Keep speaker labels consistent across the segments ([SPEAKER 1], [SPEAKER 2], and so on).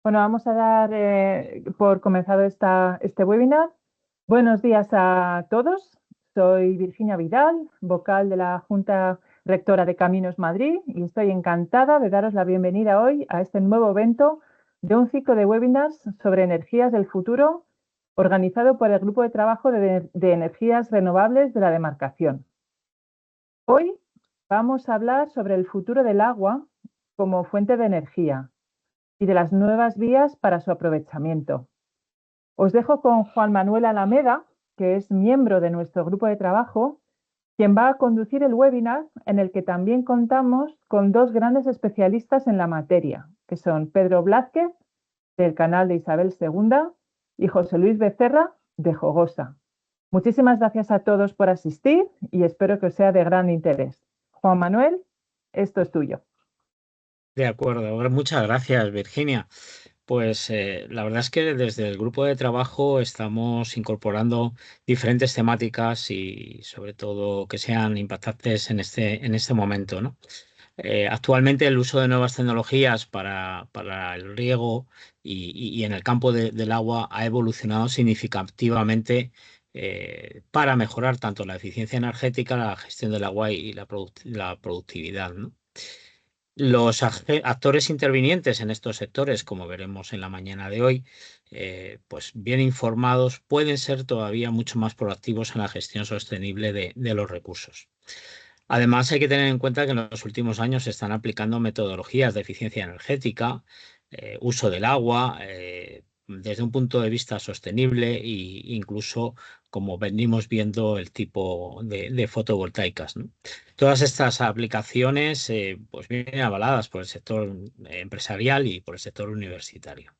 [SPEAKER 1] Bueno, vamos a dar por comenzado este webinar. Buenos días a todos. Soy Virginia Vidal, vocal de la Junta Rectora de Caminos Madrid, y estoy encantada de daros la bienvenida hoy a este nuevo evento de un ciclo de webinars sobre energías del futuro, organizado por el Grupo de Trabajo de Energías Renovables de la Demarcación. Hoy vamos a hablar sobre el futuro del agua como fuente de energía y de las nuevas vías para su aprovechamiento. Os dejo con Juan Manuel Alameda, que es miembro de nuestro grupo de trabajo, quien va a conducir el webinar, en el que también contamos con dos grandes especialistas en la materia, que son Pedro Blázquez, del canal de Isabel II, y José Luis Becerra, de Jogosa. Muchísimas gracias a todos por asistir y espero que os sea de gran interés. Juan Manuel, esto es tuyo.
[SPEAKER 2] De acuerdo, muchas gracias, Virginia. Pues la verdad es que desde el grupo de trabajo estamos incorporando diferentes temáticas y sobre todo que sean impactantes en este momento, ¿no? Actualmente el uso de nuevas tecnologías para el riego y en el campo del agua ha evolucionado significativamente para mejorar tanto la eficiencia energética, la gestión del agua y la productividad, ¿no? Los actores intervinientes en estos sectores, como veremos en la mañana de hoy, pues bien informados, pueden ser todavía mucho más proactivos en la gestión sostenible de los recursos. Además, hay que tener en cuenta que en los últimos años se están aplicando metodologías de eficiencia energética, uso del agua, desde un punto de vista sostenible e incluso, como venimos viendo, el tipo de fotovoltaicas, ¿no? Todas estas aplicaciones pues vienen avaladas por el sector empresarial y por el sector universitario.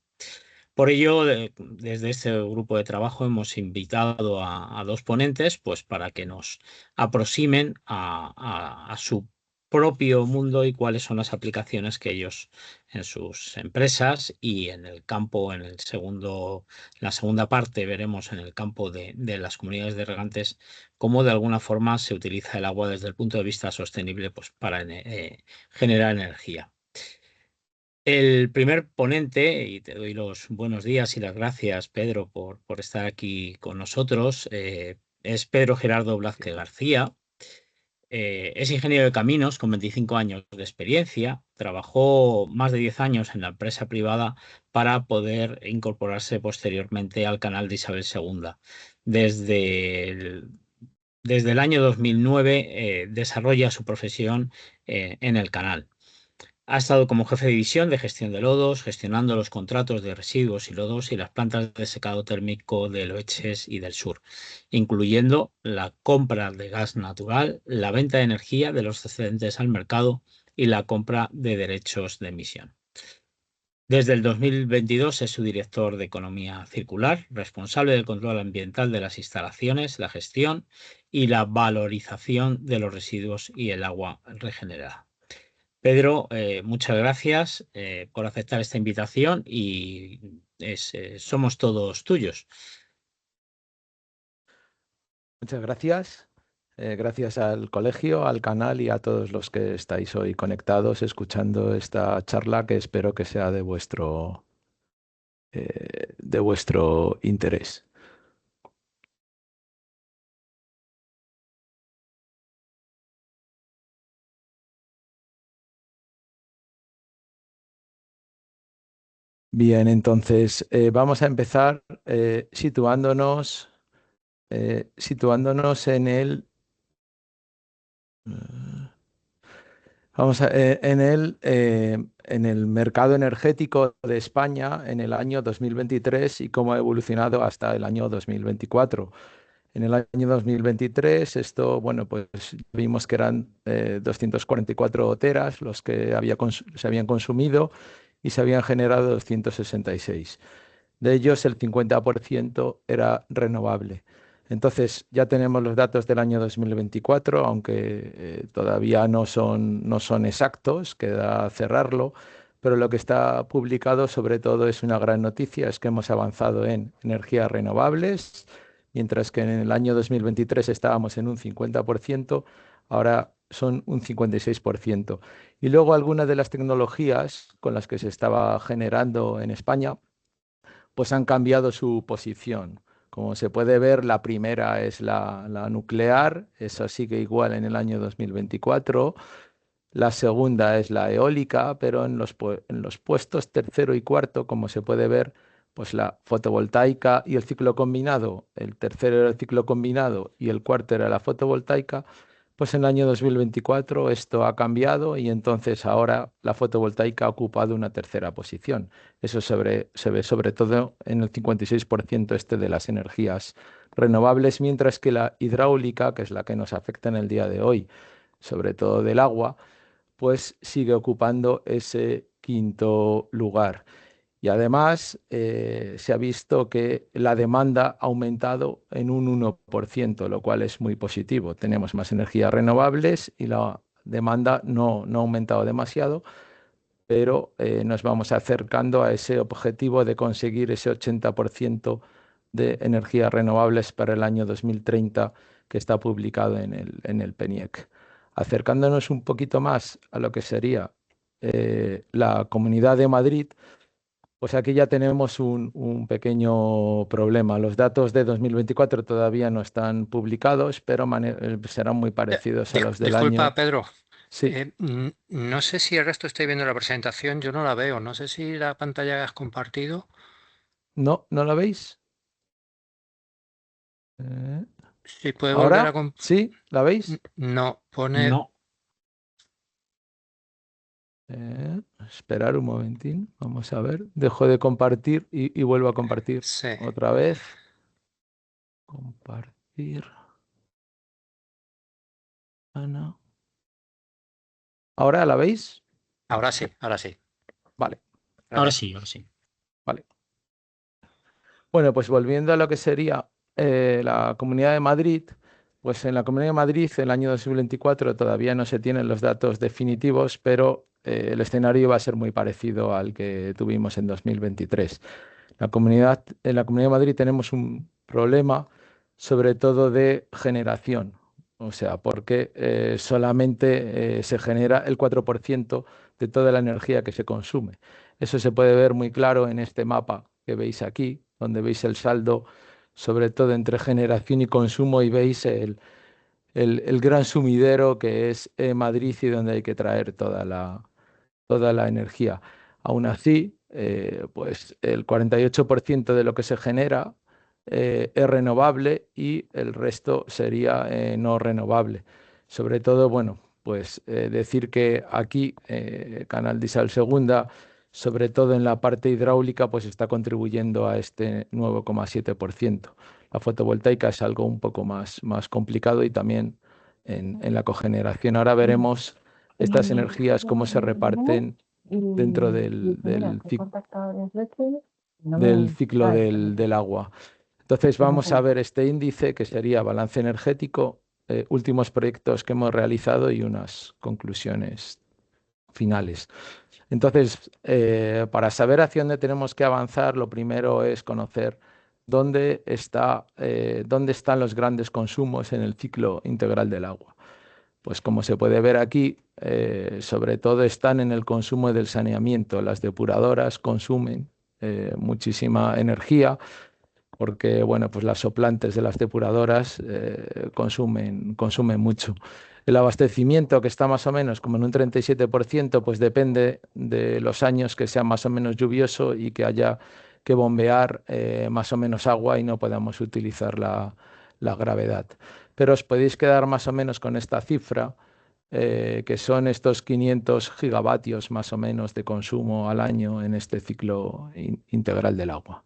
[SPEAKER 2] Por ello, desde este grupo de trabajo hemos invitado a dos ponentes, pues para que nos aproximen a su propio mundo y cuáles son las aplicaciones que ellos en sus empresas y en el campo, la segunda parte veremos en el campo de las comunidades de regantes, cómo de alguna forma se utiliza el agua desde el punto de vista sostenible, pues para generar energía. El primer ponente, y te doy los buenos días y las gracias, Pedro, por estar aquí con nosotros, es Pedro Gerardo Blázquez García. Es ingeniero de caminos con 25 años de experiencia. Trabajó más de 10 años en la empresa privada para poder incorporarse posteriormente al canal de Isabel II. Desde el, desde el año 2009 desarrolla su profesión en el canal. Ha estado como jefe de división de gestión de lodos, gestionando los contratos de residuos y lodos y las plantas de secado térmico de Loeches y del Sur, incluyendo la compra de gas natural, la venta de energía de los excedentes al mercado y la compra de derechos de emisión. Desde el 2022 es su director de Economía Circular, responsable del control ambiental de las instalaciones, la gestión y la valorización de los residuos y el agua regenerada. Pedro, muchas gracias por aceptar esta invitación y somos todos tuyos.
[SPEAKER 3] Muchas gracias. Gracias al colegio, al canal y a todos los que estáis hoy conectados escuchando esta charla que espero que sea de vuestro interés. Bien, entonces vamos a empezar situándonos en en el mercado energético de España en el año 2023 y cómo ha evolucionado hasta el año 2024. En el año 2023, esto, bueno, pues vimos que eran 244 teras los que se habían consumido y se habían generado 266. De ellos, el 50% era renovable. Entonces, ya tenemos los datos del año 2024, aunque todavía no son exactos, queda cerrarlo, pero lo que está publicado sobre todo es una gran noticia, es que hemos avanzado en energías renovables, mientras que en el año 2023 estábamos en un 50%, ahora son un 56%. Y luego algunas de las tecnologías con las que se estaba generando en España, pues han cambiado su posición. Como se puede ver, la primera es la nuclear, esa sigue igual en el año 2024. La segunda es la eólica, pero en los puestos tercero y cuarto, como se puede ver, pues la fotovoltaica y el ciclo combinado, el tercero era el ciclo combinado y el cuarto era la fotovoltaica, pues en el año 2024 esto ha cambiado y entonces ahora la fotovoltaica ha ocupado una tercera posición. Eso se ve sobre todo en el 56% este de las energías renovables, mientras que la hidráulica, que es la que nos afecta en el día de hoy, sobre todo del agua, pues sigue ocupando ese quinto lugar. Y además se ha visto que la demanda ha aumentado en un 1%, lo cual es muy positivo. Tenemos más energías renovables y la demanda no ha aumentado demasiado, pero nos vamos acercando a ese objetivo de conseguir ese 80% de energías renovables para el año 2030 que está publicado en el PENIEC. Acercándonos un poquito más a lo que sería la Comunidad de Madrid, pues aquí ya tenemos un pequeño problema. Los datos de 2024 todavía no están publicados, pero serán muy parecidos a los del
[SPEAKER 4] Disculpa,
[SPEAKER 3] año.
[SPEAKER 4] Pedro.
[SPEAKER 3] Sí,
[SPEAKER 4] No sé si el resto estoy viendo la presentación, yo no la veo. No sé si la pantalla que has compartido.
[SPEAKER 3] ¿no la veis? Eh,
[SPEAKER 4] Si puede volver a...
[SPEAKER 3] ¿Ahora? ¿Sí? ¿La veis?
[SPEAKER 4] No, pone...
[SPEAKER 2] No,
[SPEAKER 3] Esperar un momentín. Vamos a ver. Dejo de compartir y vuelvo a compartir
[SPEAKER 4] Sí.
[SPEAKER 3] otra vez. Compartir. Ana. ¿Ahora la veis?
[SPEAKER 4] Ahora sí, ahora sí.
[SPEAKER 3] Vale,
[SPEAKER 2] ahora sí, ahora sí.
[SPEAKER 3] vale. Bueno, pues volviendo a lo que sería la Comunidad de Madrid, pues en la Comunidad de Madrid el año 2024 todavía no se tienen los datos definitivos, pero el escenario va a ser muy parecido al que tuvimos en 2023. En la Comunidad de Madrid tenemos un problema sobre todo de generación, o sea, porque solamente se genera el 4% de toda la energía que se consume. Eso se puede ver muy claro en este mapa que veis aquí, donde veis el saldo, sobre todo entre generación y consumo, y veis el gran sumidero que es Madrid y donde hay que traer toda la energía. Aún así, pues el 48% de lo que se genera es renovable y el resto sería no renovable. Sobre todo, bueno, pues decir que aquí Canal Disal Segunda, sobre todo en la parte hidráulica, pues está contribuyendo a este 9,7%. La fotovoltaica es algo un poco más complicado y también en la cogeneración. Ahora veremos estas energías cómo se reparten dentro del ciclo del agua. Entonces vamos a ver este índice que sería balance energético, últimos proyectos que hemos realizado y unas conclusiones finales. Entonces, para saber hacia dónde tenemos que avanzar, lo primero es conocer dónde están los grandes consumos en el ciclo integral del agua. Pues como se puede ver aquí, sobre todo están en el consumo del saneamiento. Las depuradoras consumen muchísima energía porque, bueno, pues las soplantes de las depuradoras consumen mucho. El abastecimiento, que está más o menos como en un 37%, pues depende de los años que sea más o menos lluvioso y que haya que bombear más o menos agua y no podamos utilizar la gravedad. Pero os podéis quedar más o menos con esta cifra, que son estos 500 gigavatios más o menos de consumo al año en este ciclo integral del agua.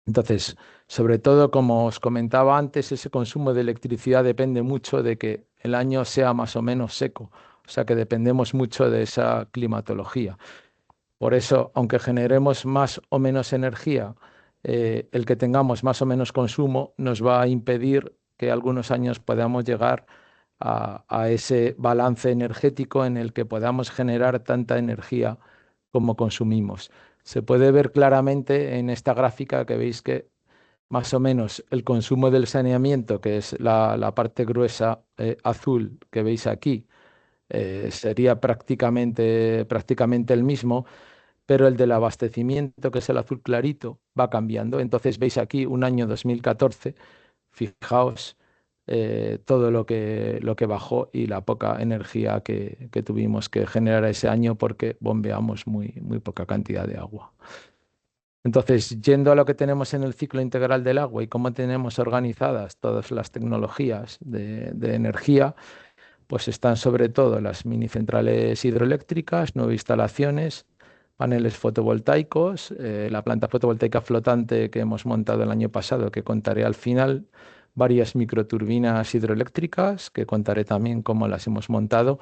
[SPEAKER 3] Entonces, sobre todo, como os comentaba antes, ese consumo de electricidad depende mucho de que el año sea más o menos seco, o sea que dependemos mucho de esa climatología. Por eso, aunque generemos más o menos energía, el que tengamos más o menos consumo nos va a impedir que algunos años podamos llegar a ese balance energético en el que podamos generar tanta energía como consumimos. Se puede ver claramente en esta gráfica que veis que más o menos el consumo del saneamiento, que es la parte gruesa azul que veis aquí, sería prácticamente el mismo, pero el del abastecimiento, que es el azul clarito, va cambiando. Entonces veis aquí un año 2014, fijaos todo lo que bajó y la poca energía que tuvimos que generar ese año porque bombeamos muy poca cantidad de agua. Entonces, yendo a lo que tenemos en el ciclo integral del agua y cómo tenemos organizadas todas las tecnologías de energía, pues están sobre todo las mini centrales hidroeléctricas, 9 instalaciones, paneles fotovoltaicos, la planta fotovoltaica flotante que hemos montado el año pasado, que contaré al final, varias microturbinas hidroeléctricas, que contaré también cómo las hemos montado,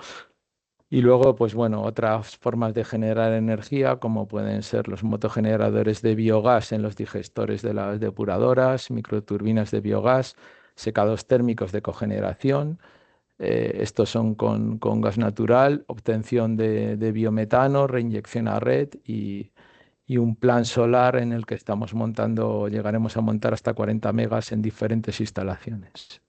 [SPEAKER 3] y luego, pues bueno, otras formas de generar energía, como pueden ser los motogeneradores de biogás en los digestores de las depuradoras, microturbinas de biogás, secados térmicos de cogeneración. Estos son con gas natural, obtención de biometano, reinyección a red y un plan solar en el que estamos montando, llegaremos a montar hasta 40 megas en diferentes instalaciones.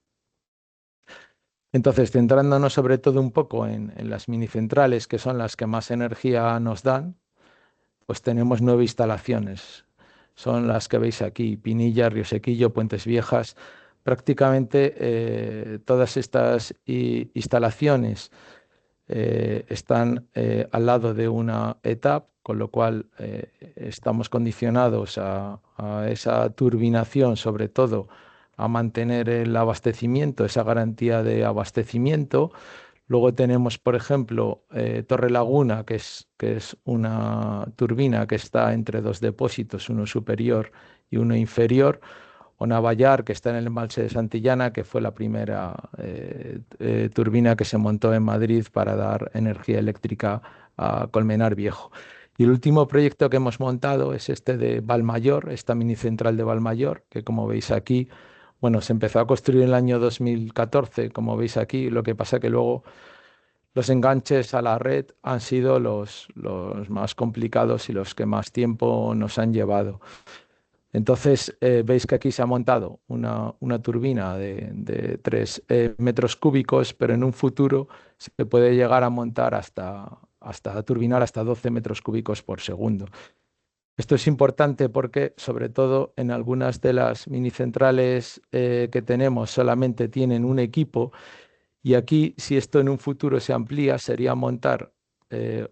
[SPEAKER 3] Entonces, centrándonos sobre todo un poco en las minicentrales, que son las que más energía nos dan, pues tenemos 9 instalaciones. Son las que veis aquí: Pinilla, Río Sequillo, Puentes Viejas. Prácticamente todas estas instalaciones están al lado de una ETAP, con lo cual estamos condicionados a esa turbinación, sobre todo a mantener el abastecimiento, esa garantía de abastecimiento. Luego tenemos, por ejemplo, Torre Laguna, que es una turbina que está entre dos depósitos, uno superior y uno inferior, o Navallar, que está en el embalse de Santillana, que fue la primera turbina que se montó en Madrid para dar energía eléctrica a Colmenar Viejo. Y el último proyecto que hemos montado es este de Valmayor, esta mini central de Valmayor, que como veis aquí, bueno, se empezó a construir en el año 2014, como veis aquí. Lo que pasa que luego los enganches a la red han sido los más complicados y los que más tiempo nos han llevado. Entonces, veis que aquí se ha montado una turbina de 3 metros cúbicos, pero en un futuro se puede llegar a montar hasta turbinar hasta 12 metros cúbicos por segundo. Esto es importante porque, sobre todo, en algunas de las minicentrales que tenemos solamente tienen un equipo, y aquí, si esto en un futuro se amplía, sería montar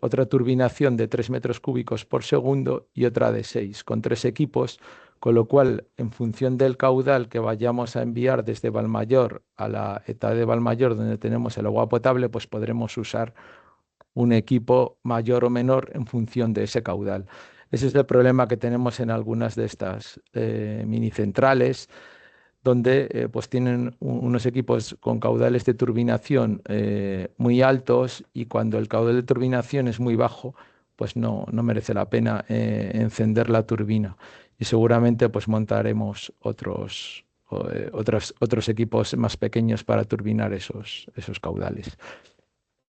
[SPEAKER 3] otra turbinación de 3 metros cúbicos por segundo y otra de 6, con 3 equipos, con lo cual, en función del caudal que vayamos a enviar desde Valmayor a la ETA de Valmayor, donde tenemos el agua potable, pues podremos usar un equipo mayor o menor en función de ese caudal. Ese es el problema que tenemos en algunas de estas minicentrales, donde pues tienen unos equipos con caudales de turbinación muy altos, y cuando el caudal de turbinación es muy bajo, pues no merece la pena encender la turbina. Y seguramente pues montaremos otros equipos más pequeños para turbinar esos caudales.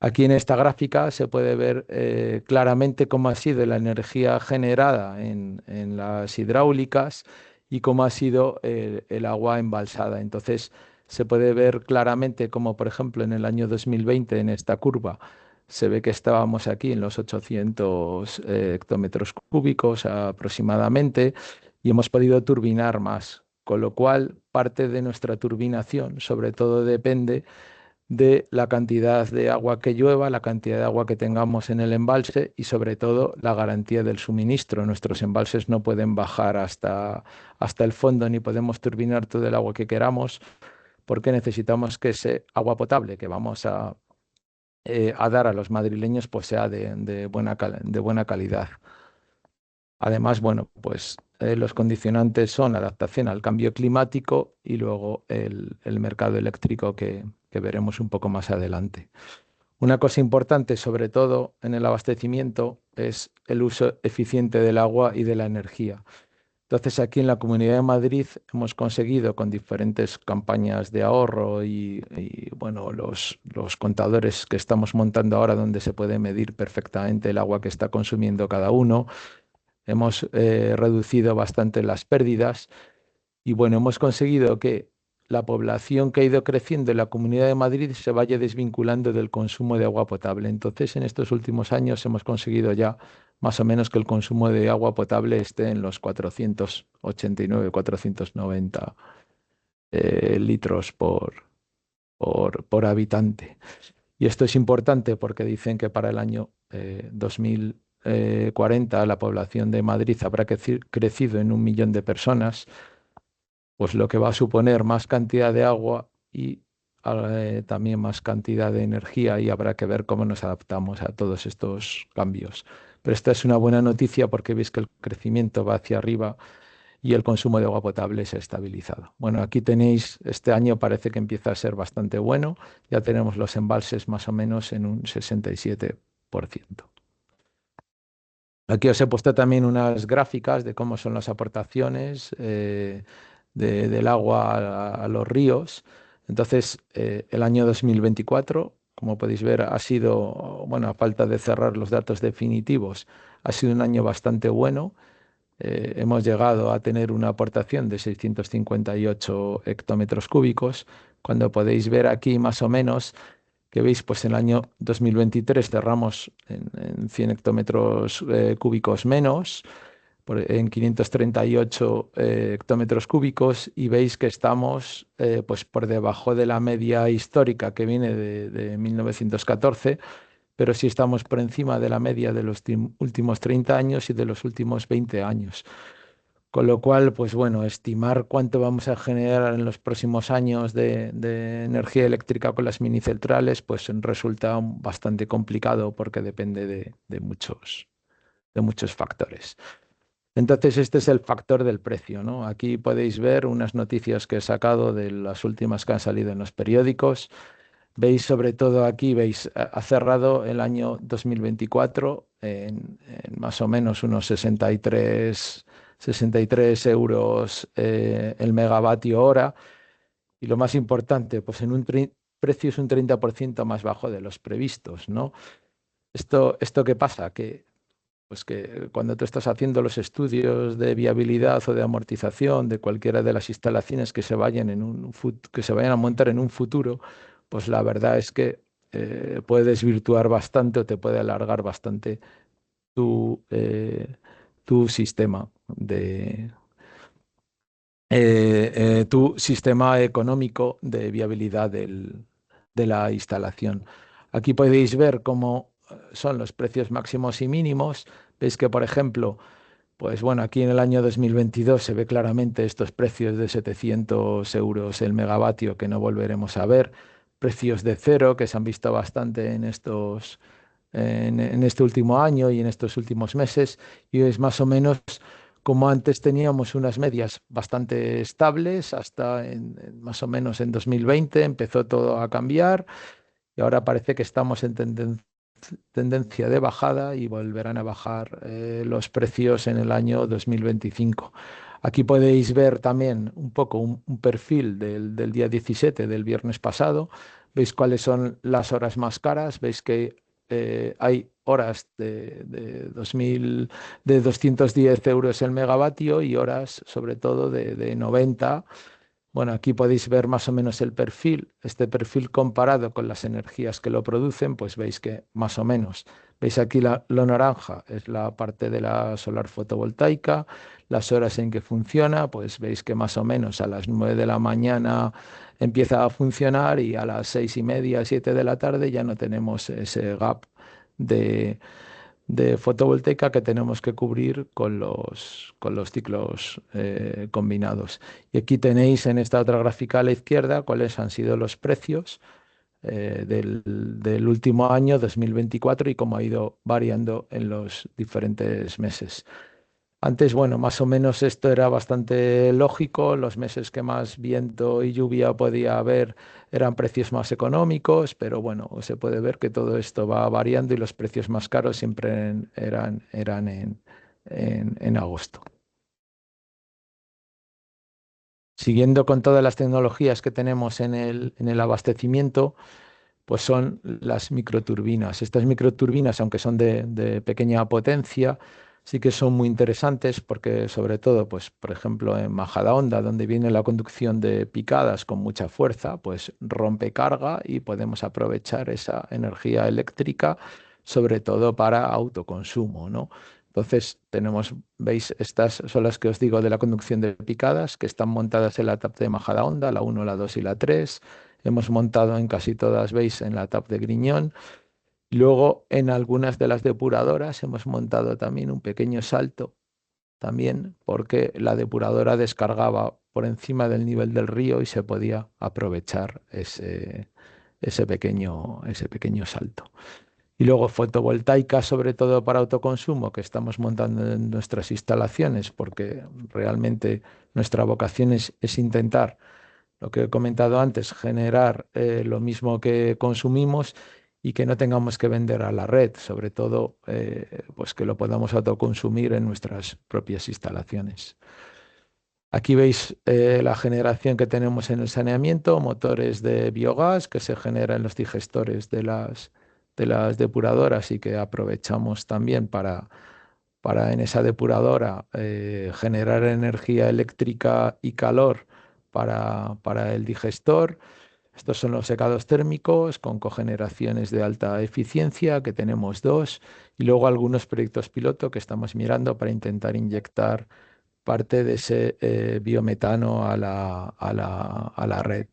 [SPEAKER 3] Aquí en esta gráfica se puede ver claramente cómo ha sido la energía generada en las hidráulicas y cómo ha sido el agua embalsada. Entonces se puede ver claramente cómo, por ejemplo, en el año 2020, en esta curva, se ve que estábamos aquí en los 800 hectómetros cúbicos aproximadamente, y hemos podido turbinar más, con lo cual parte de nuestra turbinación sobre todo depende de la cantidad de agua que llueva, la cantidad de agua que tengamos en el embalse y sobre todo la garantía del suministro. Nuestros embalses no pueden bajar hasta el fondo, ni podemos turbinar todo el agua que queramos, porque necesitamos que ese agua potable que vamos a dar a los madrileños pues sea de buena calidad. Además, bueno, pues los condicionantes son adaptación al cambio climático y luego el mercado eléctrico que veremos un poco más adelante. Una cosa importante, sobre todo en el abastecimiento, es el uso eficiente del agua y de la energía. Entonces, aquí en la Comunidad de Madrid hemos conseguido, con diferentes campañas de ahorro y bueno, los contadores que estamos montando ahora, donde se puede medir perfectamente el agua que está consumiendo cada uno, hemos reducido bastante las pérdidas. Y bueno, hemos conseguido que la población que ha ido creciendo en la Comunidad de Madrid se vaya desvinculando del consumo de agua potable. Entonces, en estos últimos años hemos conseguido ya más o menos que el consumo de agua potable esté en los 489, 490 litros por habitante. Y esto es importante porque dicen que para el año 2040 la población de Madrid habrá crecido en 1 millón de personas, pues lo que va a suponer más cantidad de agua y también más cantidad de energía, y habrá que ver cómo nos adaptamos a todos estos cambios. Pero esta es una buena noticia porque veis que el crecimiento va hacia arriba y el consumo de agua potable se ha estabilizado. Bueno, aquí tenéis, este año parece que empieza a ser bastante bueno, ya tenemos los embalses más o menos en un 67%. Aquí os he puesto también unas gráficas de cómo son las aportaciones del agua a los ríos. Entonces, el año 2024, como podéis ver, ha sido, bueno, a falta de cerrar los datos definitivos, ha sido un año bastante bueno. Hemos llegado a tener una aportación de 658 hectómetros cúbicos, cuando podéis ver aquí más o menos que veis, pues en el año 2023 cerramos en 100 hectómetros cúbicos menos, en 538 hectómetros cúbicos, y veis que estamos pues por debajo de la media histórica que viene de 1914, pero sí estamos por encima de la media de los últimos 30 años y de los últimos 20 años. Con lo cual, pues bueno, estimar cuánto vamos a generar en los próximos años de energía eléctrica con las minicentrales, pues resulta bastante complicado porque depende de muchos factores. Entonces, este es el factor del precio, ¿no? Aquí podéis ver unas noticias que he sacado de las últimas que han salido en los periódicos. Veis sobre todo aquí, veis, ha cerrado el año 2024 en más o menos unos 63 euros el megavatio hora. Y lo más importante, pues en un precio es un 30% más bajo de los previstos, ¿no? ¿Esto qué pasa? Pues que cuando tú estás haciendo los estudios de viabilidad o de amortización de cualquiera de las instalaciones que se vayan que se vayan a montar en un futuro, pues la verdad es que puede desvirtuar bastante o te puede alargar bastante tu, tu sistema tu sistema económico de viabilidad de la instalación. Aquí podéis ver cómo son los precios máximos y mínimos. Veis que, por ejemplo, pues bueno, aquí en el año 2022 se ve claramente estos precios de 700 euros el megavatio que no volveremos a ver, precios de cero que se han visto bastante en este último año y en estos últimos meses, y es más o menos como antes teníamos unas medias bastante estables hasta más o menos en 2020 empezó todo a cambiar, y ahora parece que estamos en tendencia de bajada y volverán a bajar los precios en el año 2025. Aquí podéis ver también un poco un perfil del día 17 del viernes pasado. Veis cuáles son las horas más caras. Veis que hay horas de 210 euros el megavatio y horas sobre todo de 90. Bueno, aquí podéis ver más o menos el perfil. Este perfil comparado con las energías que lo producen, pues veis que más o menos. Veis aquí lo naranja es la parte de la solar fotovoltaica, las horas en que funciona, pues veis que más o menos a las 9 de la mañana empieza a funcionar y a las 6:30, 7 de la tarde ya no tenemos ese gap de, de fotovoltaica que tenemos que cubrir con los ciclos combinados. Y aquí tenéis en esta otra gráfica a la izquierda cuáles han sido los precios del último año 2024 y cómo ha ido variando en los diferentes meses. Antes, bueno, más o menos esto era bastante lógico. Los meses que más viento y lluvia podía haber eran precios más económicos, pero bueno, se puede ver que todo esto va variando y los precios más caros siempre eran en agosto. Siguiendo con todas las tecnologías que tenemos en el abastecimiento, pues son las microturbinas. Estas microturbinas, aunque son de pequeña potencia, sí que son muy interesantes porque sobre todo, pues, por ejemplo, en Majadahonda, donde viene la conducción de picadas con mucha fuerza, pues rompe carga y podemos aprovechar esa energía eléctrica, sobre todo para autoconsumo, ¿no? Entonces, veis, estas son las que os digo de la conducción de picadas, que están montadas en la TAP de Majadahonda, la 1, la 2 y la 3. Hemos montado en casi todas, veis, en la TAP de Griñón. Luego, en algunas de las depuradoras hemos montado también un pequeño salto, también porque la depuradora descargaba por encima del nivel del río y se podía aprovechar ese pequeño salto. Y luego fotovoltaica, sobre todo para autoconsumo, que estamos montando en nuestras instalaciones, porque realmente nuestra vocación es intentar, lo que he comentado antes, generar lo mismo que consumimos y que no tengamos que vender a la red, sobre todo pues que lo podamos autoconsumir en nuestras propias instalaciones. Aquí veis la generación que tenemos en el saneamiento, motores de biogás que se generan en los digestores de las depuradoras y que aprovechamos también para en esa depuradora generar energía eléctrica y calor para el digestor. Estos son los secados térmicos con cogeneraciones de alta eficiencia, que tenemos dos, y luego algunos proyectos piloto que estamos mirando para intentar inyectar parte de ese biometano a la red.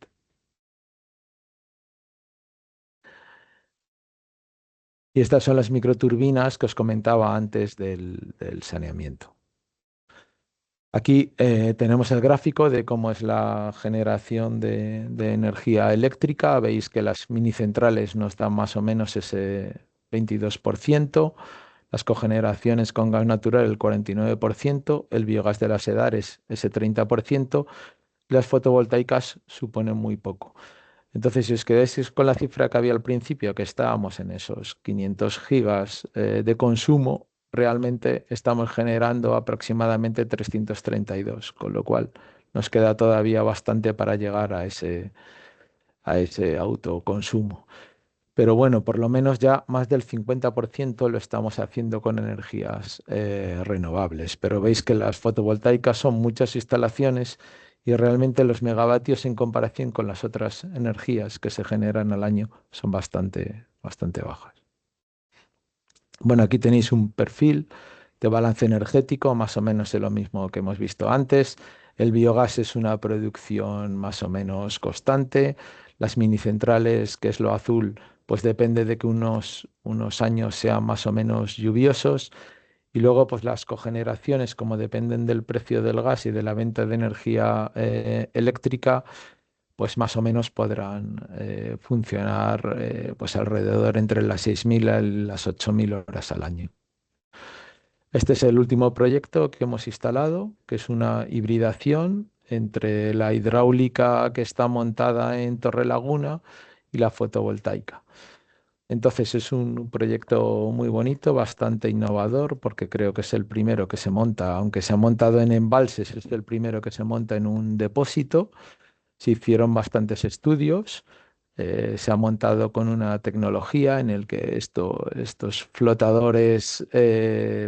[SPEAKER 3] Y estas son las microturbinas que os comentaba antes del saneamiento. Aquí tenemos el gráfico de cómo es la generación de energía eléctrica. Veis que las minicentrales nos dan más o menos ese 22%, las cogeneraciones con gas natural el 49%, el biogás de las EDARES ese 30%, las fotovoltaicas suponen muy poco. Entonces, si os quedáis con la cifra que había al principio, que estábamos en esos 500 gigas de consumo, realmente estamos generando aproximadamente 332, con lo cual nos queda todavía bastante para llegar a ese autoconsumo. Pero bueno, por lo menos ya más del 50% lo estamos haciendo con energías renovables. Pero veis que las fotovoltaicas son muchas instalaciones y realmente los megavatios en comparación con las otras energías que se generan al año son bastante bajas. Bueno, aquí tenéis un perfil de balance energético, más o menos de lo mismo que hemos visto antes. El biogás es una producción más o menos constante. Las minicentrales, que es lo azul, pues depende de que unos años sean más o menos lluviosos. Y luego, pues las cogeneraciones, como dependen del precio del gas y de la venta de energía eléctrica, pues más o menos podrán funcionar pues alrededor entre las 6.000 y las 8.000 horas al año. Este es el último proyecto que hemos instalado, que es una hibridación entre la hidráulica que está montada en Torrelaguna y la fotovoltaica. Entonces es un proyecto muy bonito, bastante innovador, porque creo que es el primero que se monta, aunque se ha montado en embalses, es el primero que se monta en un depósito. Se hicieron bastantes estudios, se ha montado con una tecnología en el que estos flotadores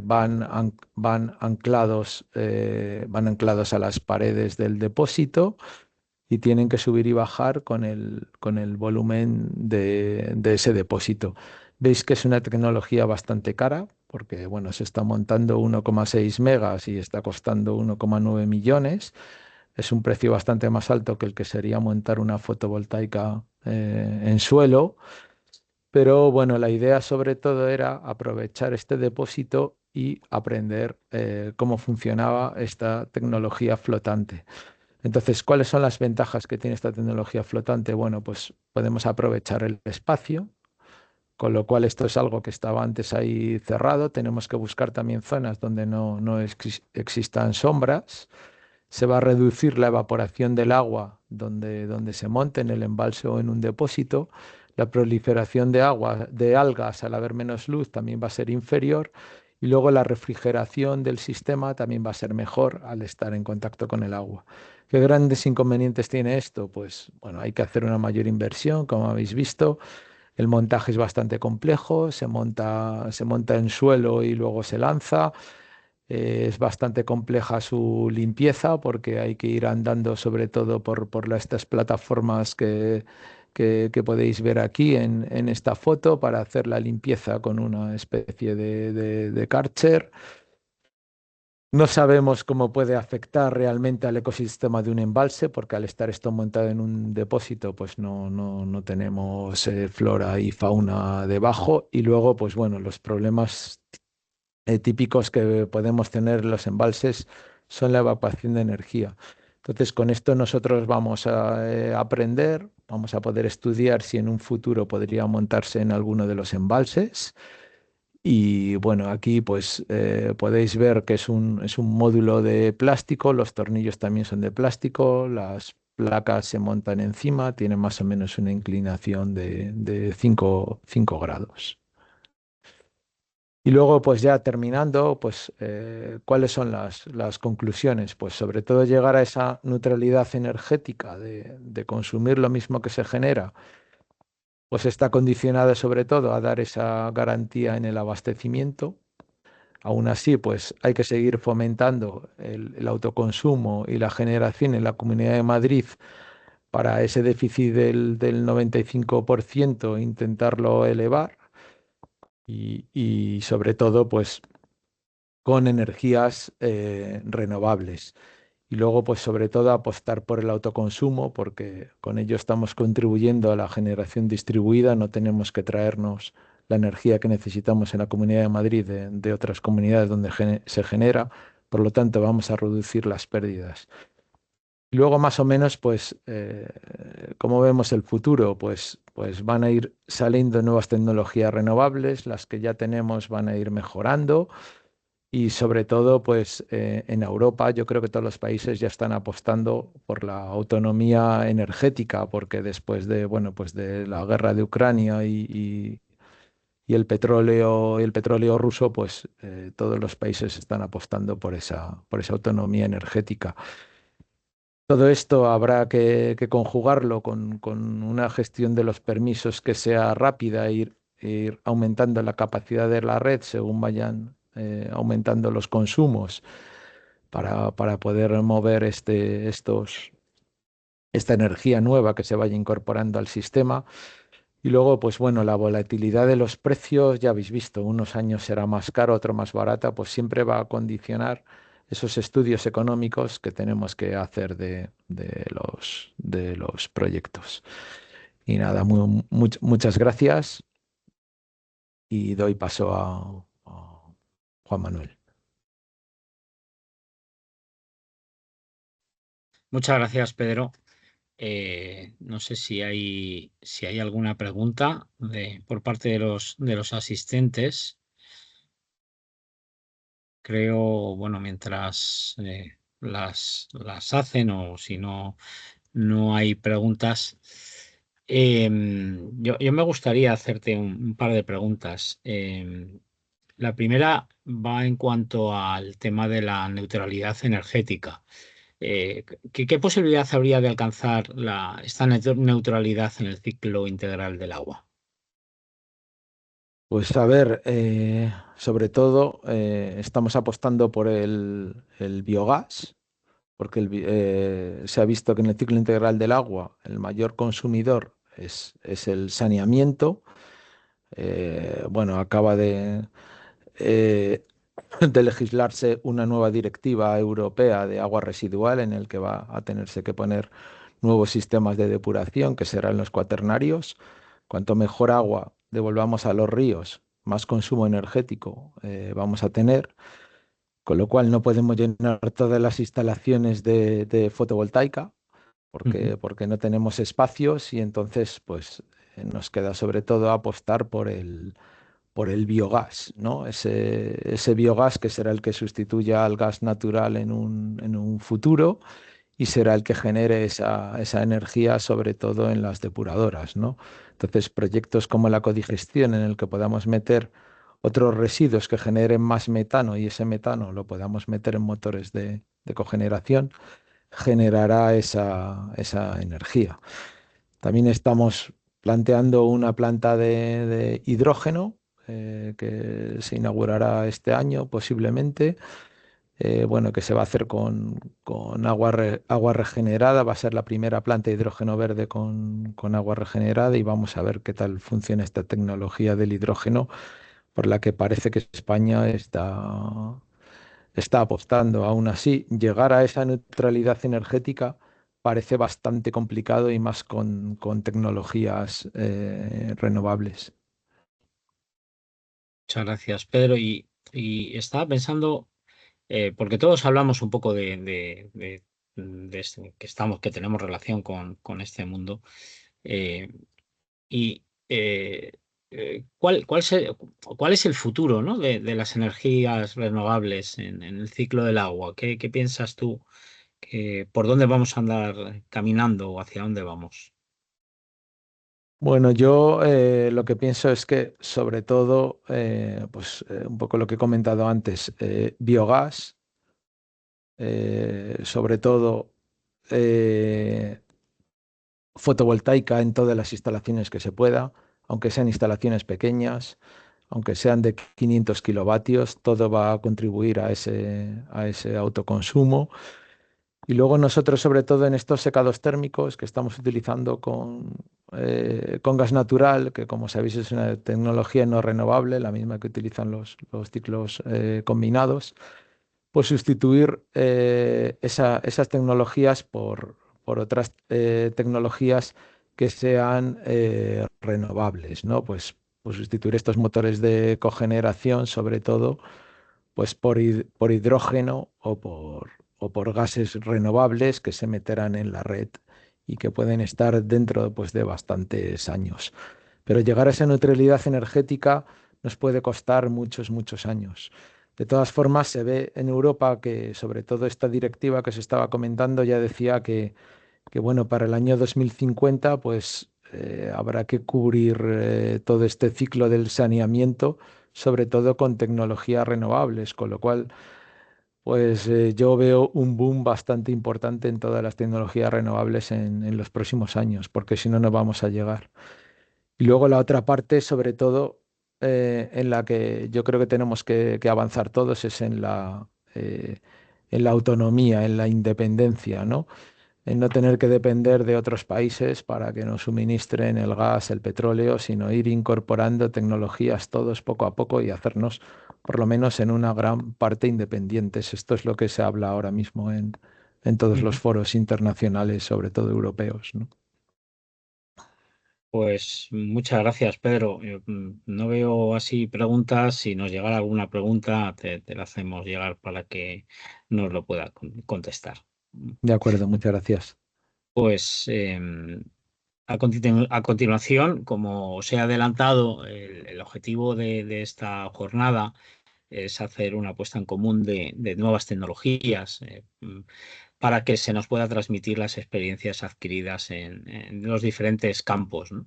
[SPEAKER 3] van anclados a las paredes del depósito y tienen que subir y bajar con el volumen de ese depósito. Veis que es una tecnología bastante cara, porque bueno, se está montando 1,6 megas y está costando 1,9 millones. Es un precio bastante más alto que el que sería montar una fotovoltaica en suelo, pero bueno, la idea sobre todo era aprovechar este depósito y aprender cómo funcionaba esta tecnología flotante. Entonces, ¿cuáles son las ventajas que tiene esta tecnología flotante? Bueno, pues podemos aprovechar el espacio, con lo cual esto es algo que estaba antes ahí cerrado. Tenemos que buscar también zonas donde no existan sombras. Se va a reducir la evaporación del agua donde se monte en el embalse o en un depósito. La proliferación de agua, de algas, al haber menos luz, también va a ser inferior. Y luego la refrigeración del sistema también va a ser mejor al estar en contacto con el agua. ¿Qué grandes inconvenientes tiene esto? Pues bueno, hay que hacer una mayor inversión, como habéis visto. El montaje es bastante complejo, se monta en suelo y luego se lanza. Es bastante compleja su limpieza porque hay que ir andando sobre todo por estas plataformas que podéis ver aquí en esta foto para hacer la limpieza con una especie de Karcher. No sabemos cómo puede afectar realmente al ecosistema de un embalse, porque al estar esto montado en un depósito, pues no tenemos flora y fauna debajo. Y luego, pues bueno, los problemas típicos que podemos tener en los embalses son la evacuación de energía. Entonces, con esto nosotros vamos a aprender, vamos a poder estudiar si en un futuro podría montarse en alguno de los embalses. Y bueno, aquí pues podéis ver que es un módulo de plástico, los tornillos también son de plástico, las placas se montan encima, tienen más o menos una inclinación de 5 grados. Y luego, pues ya terminando, pues ¿cuáles son las conclusiones? Pues sobre todo llegar a esa neutralidad energética de consumir lo mismo que se genera, pues está condicionada sobre todo a dar esa garantía en el abastecimiento. Aún así, pues hay que seguir fomentando el autoconsumo y la generación en la Comunidad de Madrid para ese déficit del 95%, intentarlo elevar y sobre todo, pues con energías renovables. Y luego, pues sobre todo, apostar por el autoconsumo, porque con ello estamos contribuyendo a la generación distribuida, no tenemos que traernos la energía que necesitamos en la Comunidad de Madrid de otras comunidades donde se genera, por lo tanto vamos a reducir las pérdidas. Y luego, más o menos, pues, ¿cómo vemos el futuro? Pues van a ir saliendo nuevas tecnologías renovables, las que ya tenemos van a ir mejorando. Y sobre todo, pues en Europa yo creo que todos los países ya están apostando por la autonomía energética, porque después de, bueno, pues de la guerra de Ucrania y el petróleo ruso, pues todos los países están apostando por esa autonomía energética. Todo esto habrá que conjugarlo con una gestión de los permisos que sea rápida, ir aumentando la capacidad de la red según vayan aumentando los consumos para poder mover esta energía nueva que se vaya incorporando al sistema. Y luego, pues bueno, la volatilidad de los precios, ya habéis visto, unos años será más caro, otro más barata, pues siempre va a condicionar esos estudios económicos que tenemos que hacer de los proyectos. Y nada, muchas gracias y doy paso a Juan Manuel.
[SPEAKER 2] Muchas gracias, Pedro. No sé si hay alguna pregunta por parte de los asistentes. Creo, bueno, mientras las hacen o si no hay preguntas, yo me gustaría hacerte un par de preguntas. La primera va en cuanto al tema de la neutralidad energética. ¿Qué posibilidad habría de alcanzar esta neutralidad en el ciclo integral del agua?
[SPEAKER 3] Pues a ver, sobre todo estamos apostando por el biogás, porque se ha visto que en el ciclo integral del agua el mayor consumidor es el saneamiento. Bueno, acaba eh, de legislarse una nueva directiva europea de agua residual en el que va a tenerse que poner nuevos sistemas de depuración, que serán los cuaternarios. Cuanto mejor agua devolvamos a los ríos, más consumo energético vamos a tener, con lo cual no podemos llenar todas las instalaciones de fotovoltaica porque no tenemos espacios y entonces pues nos queda sobre todo apostar por el biogás, ¿no? Ese biogás que será el que sustituya al gas natural en un futuro y será el que genere esa energía, sobre todo en las depuradoras, ¿no? Entonces, proyectos como la codigestión, en el que podamos meter otros residuos que generen más metano y ese metano lo podamos meter en motores de cogeneración, generará esa energía. También estamos planteando una planta de hidrógeno que se inaugurará este año posiblemente bueno, que se va a hacer con agua regenerada. Va a ser la primera planta de hidrógeno verde con agua regenerada y vamos a ver qué tal funciona esta tecnología del hidrógeno por la que parece que España está apostando. Aún así, llegar a esa neutralidad energética parece bastante complicado y más con tecnologías renovables.
[SPEAKER 2] Muchas gracias, Pedro. Y estaba pensando, porque todos hablamos un poco que tenemos relación con este mundo. eh, y ¿cuál es el futuro, ¿no? de las energías renovables en el ciclo del agua? ¿Qué piensas tú? ¿Por dónde vamos a andar caminando o hacia dónde vamos?
[SPEAKER 3] Bueno, yo lo que pienso es que sobre todo, pues un poco lo que he comentado antes, biogás, sobre todo eh, fotovoltaica en todas las instalaciones que se pueda, aunque sean instalaciones pequeñas, aunque sean de 500 kilovatios, todo va a contribuir a ese autoconsumo. Y luego nosotros, sobre todo en estos secados térmicos que estamos utilizando con gas natural, que como sabéis es una tecnología no renovable, la misma que utilizan los ciclos combinados, pues sustituir esas tecnologías por otras tecnologías que sean renovables, ¿no? Pues sustituir estos motores de cogeneración, sobre todo, pues por hidrógeno o por gases renovables que se meterán en la red y que pueden estar dentro, pues, de bastantes años. Pero llegar a esa neutralidad energética nos puede costar muchos, muchos años. De todas formas, se ve en Europa que, sobre todo esta directiva que se estaba comentando, ya decía que bueno, para el año 2050, pues habrá que cubrir todo este ciclo del saneamiento, sobre todo con tecnologías renovables, con lo cual, pues yo veo un boom bastante importante en todas las tecnologías renovables en los próximos años, porque si no, no vamos a llegar. Y luego la otra parte, sobre todo, en la que yo creo que tenemos que avanzar todos, es en la autonomía, en la independencia, ¿no? En no tener que depender de otros países para que nos suministren el gas, el petróleo, sino ir incorporando tecnologías todos poco a poco y hacernos, por lo menos en una gran parte, independientes. Esto es lo que se habla ahora mismo en todos los
[SPEAKER 2] Ujú.
[SPEAKER 3] foros internacionales, sobre todo europeos, ¿no?
[SPEAKER 2] Pues muchas gracias, Pedro. No veo así preguntas. Si nos llegara alguna pregunta, te la hacemos llegar para que nos lo pueda contestar.
[SPEAKER 3] De acuerdo, muchas gracias.
[SPEAKER 2] Pues a continuación, como os he adelantado, el objetivo de esta jornada es hacer una puesta en común de nuevas tecnologías, para que se nos pueda transmitir las experiencias adquiridas en los diferentes campos, ¿no?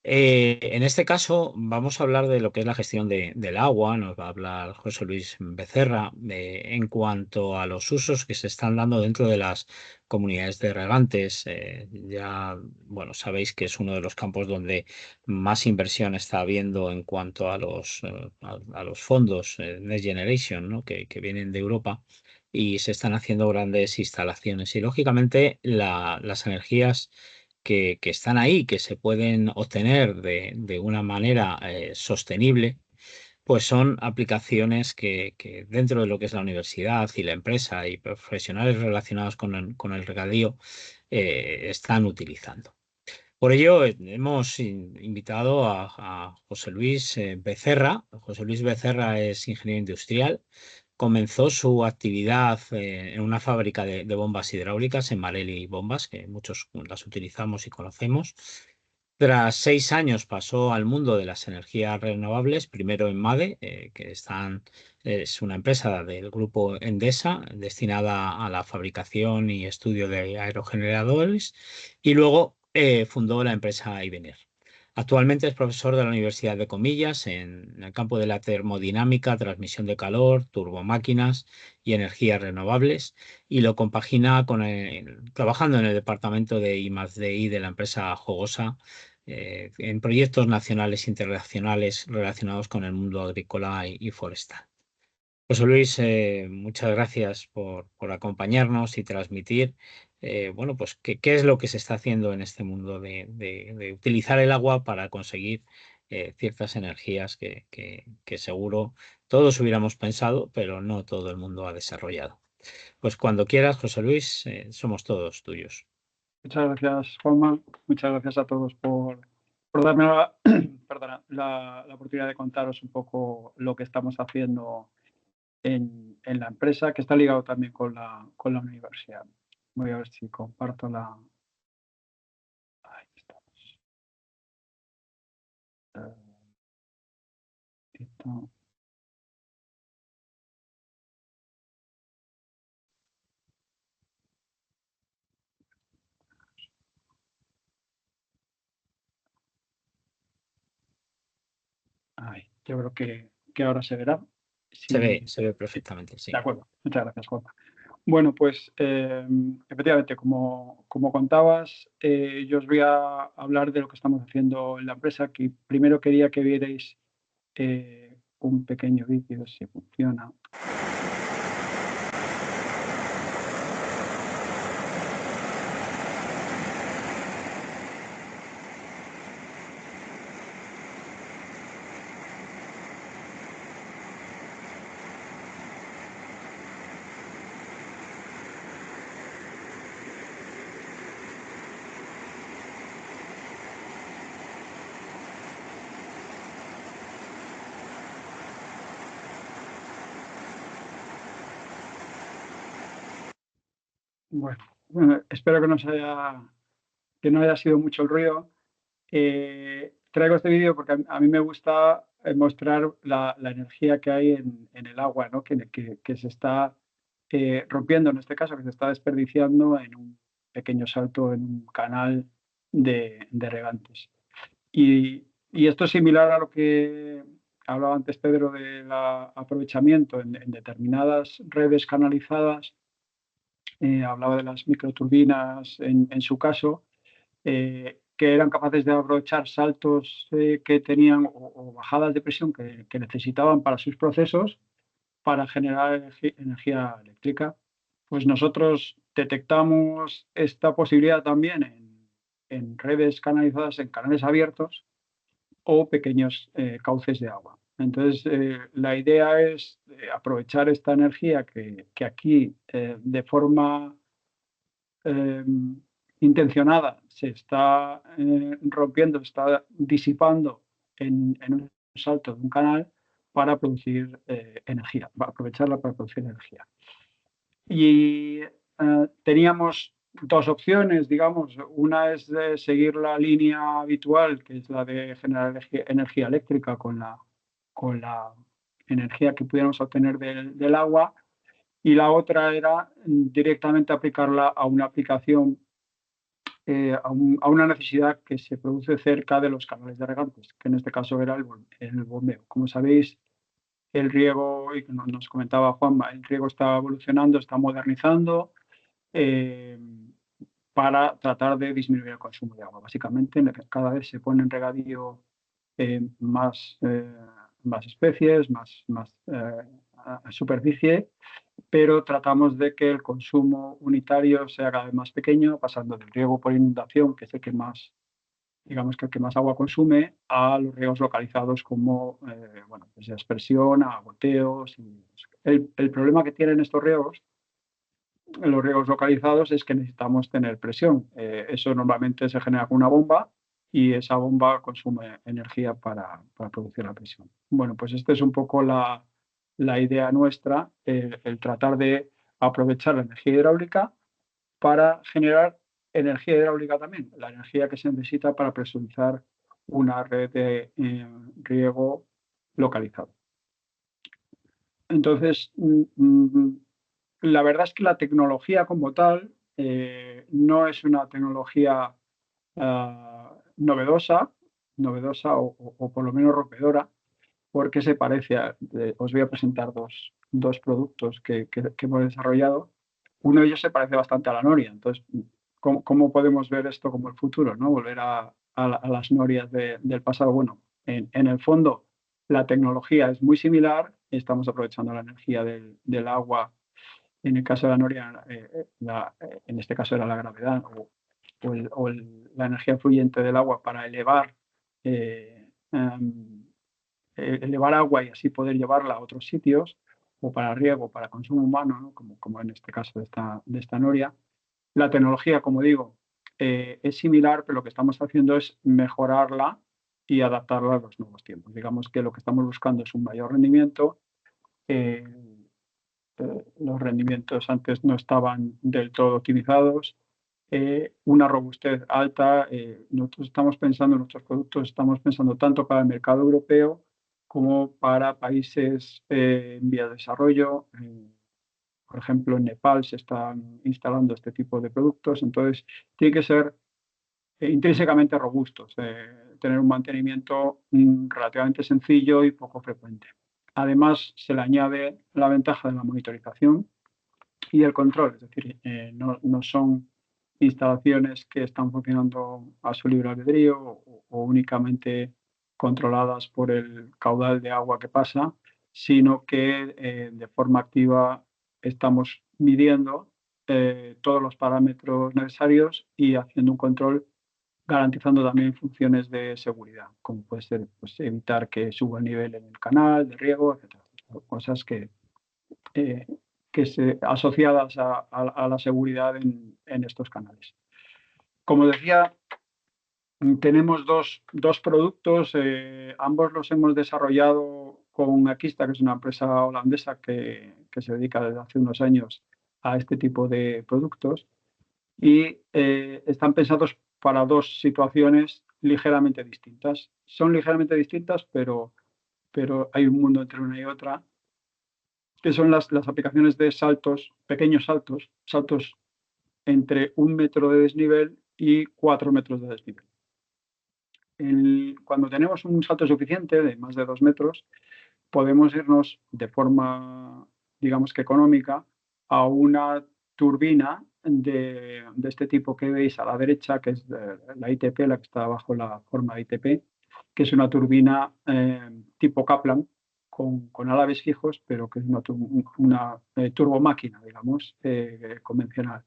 [SPEAKER 2] En este caso vamos a hablar de lo que es la gestión del agua. Nos va a hablar José Luis Becerra en cuanto a los usos que se están dando dentro de las comunidades de regantes. Ya, bueno, sabéis que es uno de los campos donde más inversión está habiendo en cuanto a a los fondos Next Generation, ¿no? que vienen de Europa, y se están haciendo grandes instalaciones. Y lógicamente las energías que están ahí, que se pueden obtener de una manera sostenible, pues son aplicaciones que dentro de lo que es la universidad y la empresa y profesionales relacionados con el regadío están utilizando. Por ello, hemos invitado a José Luis Becerra. José Luis Becerra es ingeniero industrial. Comenzó su actividad en una fábrica de bombas hidráulicas en Marelli Bombas, que muchos las utilizamos y conocemos. Tras 6 años pasó al mundo de las energías renovables, primero en MADE, es una empresa del grupo Endesa destinada a la fabricación y estudio de aerogeneradores, y luego fundó la empresa Ivener. Actualmente es profesor de la Universidad de Comillas en el campo de la termodinámica, transmisión de calor, turbomáquinas y energías renovables, y lo compagina trabajando en el departamento de I+D+I de la empresa Jogosa, en proyectos nacionales e internacionales relacionados con el mundo agrícola y forestal. José Luis, muchas gracias por acompañarnos y transmitir, bueno, pues qué es lo que se está haciendo en este mundo de utilizar el agua para conseguir ciertas energías que seguro todos hubiéramos pensado, pero no todo el mundo ha desarrollado. Pues cuando quieras, José Luis, somos todos tuyos.
[SPEAKER 5] Muchas gracias, Juanma. Muchas gracias a todos por darme perdona, la oportunidad de contaros un poco lo que estamos haciendo en la empresa, que está ligado también con la universidad. Voy a ver si comparto la... Ahí estamos. Esto. Ahí, yo creo que ahora se verá.
[SPEAKER 2] Se ve perfectamente, sí.
[SPEAKER 5] De acuerdo, muchas gracias, Juanma. Bueno, pues efectivamente, como contabas, yo os voy a hablar de lo que estamos haciendo en la empresa, que primero quería que vierais un pequeño vídeo, si funciona. Bueno, espero que no haya sido mucho el ruido. Traigo este vídeo porque a mí me gusta mostrar la energía que hay en el agua, ¿no? Que se está rompiendo, en este caso, que se está desperdiciando en un pequeño salto en un canal de regantes. Y esto es similar a lo que hablaba antes Pedro del aprovechamiento en determinadas redes canalizadas. Hablaba de las microturbinas en su caso, que eran capaces de aprovechar saltos que tenían o bajadas de presión que necesitaban para sus procesos para generar energía eléctrica. Pues nosotros detectamos esta posibilidad también en redes canalizadas, en canales abiertos o pequeños cauces de agua. Entonces, la idea es aprovechar esta energía que aquí de forma intencionada se está rompiendo, está disipando en un salto de un canal para producir energía, para aprovecharla para producir energía. Y teníamos dos opciones, digamos. Una es de seguir la línea habitual, que es la de generar energía eléctrica con la energía que pudiéramos obtener del agua. Y la otra era directamente aplicarla a una aplicación, a una necesidad que se produce cerca de los canales de regantes, que en este caso era el bombeo. Como sabéis, el riego, y nos comentaba Juanma, el riego está evolucionando, está modernizando eh, para tratar de disminuir el consumo de agua. Básicamente, cada vez se pone en regadío más especies, más superficie, pero tratamos de que el consumo unitario sea cada vez más pequeño, pasando del riego por inundación, que es el que más, digamos que el que más agua consume, a los riegos localizados como, bueno, desde aspersión a goteos. El problema que tienen estos riegos, los riegos localizados, es que necesitamos tener presión. Eso normalmente se genera con una bomba y esa bomba consume energía para producir la presión. Bueno, pues esta es un poco la idea nuestra, el tratar de aprovechar la energía hidráulica para generar energía hidráulica también, la energía que se necesita para presurizar una red de riego localizado. Entonces, la verdad es que la tecnología como tal no es una tecnología novedosa o por lo menos rompedora, porque se parece os voy a presentar dos productos que hemos desarrollado. Uno de ellos se parece bastante a la noria. Entonces, ¿cómo podemos ver esto como el futuro, ¿no? Volver a las norias del pasado. Bueno, en el fondo la tecnología es muy similar, estamos aprovechando la energía del agua. En el caso de la noria, en este caso era la gravedad la energía fluyente del agua para elevar agua y así poder llevarla a otros sitios, o para riego, para consumo humano, ¿no? como en este caso de esta noria. La tecnología, como digo, es similar, pero lo que estamos haciendo es mejorarla y adaptarla a los nuevos tiempos. Digamos que lo que estamos buscando es un mayor rendimiento. Los rendimientos antes no estaban del todo optimizados. Una robustez alta. Nosotros estamos pensando en nuestros productos, estamos pensando tanto para el mercado europeo como para países en vía de desarrollo. Por ejemplo, en Nepal se están instalando este tipo de productos, entonces tiene que ser intrínsecamente robustos, tener un mantenimiento relativamente sencillo y poco frecuente. Además, se le añade la ventaja de la monitorización y el control, es decir, no son instalaciones que están funcionando a su libre albedrío o únicamente controladas por el caudal de agua que pasa, sino que de forma activa estamos midiendo todos los parámetros necesarios y haciendo un control, garantizando también funciones de seguridad, como puede ser pues, evitar que suba el nivel en el canal de riego, etc. Cosas asociadas a la seguridad en estos canales. Como decía, tenemos dos productos, ambos los hemos desarrollado con Aquista, que es una empresa holandesa que se dedica desde hace unos años a este tipo de productos, y están pensados para dos situaciones ligeramente distintas. Son ligeramente distintas, pero hay un mundo entre una y otra, que son las aplicaciones de saltos, pequeños saltos entre 1 metro de desnivel y 4 metros de desnivel. Cuando tenemos un salto suficiente de más de 2 metros, podemos irnos de forma, digamos que económica, a una turbina de este tipo que veis a la derecha, que es la ITP, la que está bajo la forma de ITP, que es una turbina tipo Kaplan, con álabes fijos, pero que es una turbomáquina, digamos, convencional.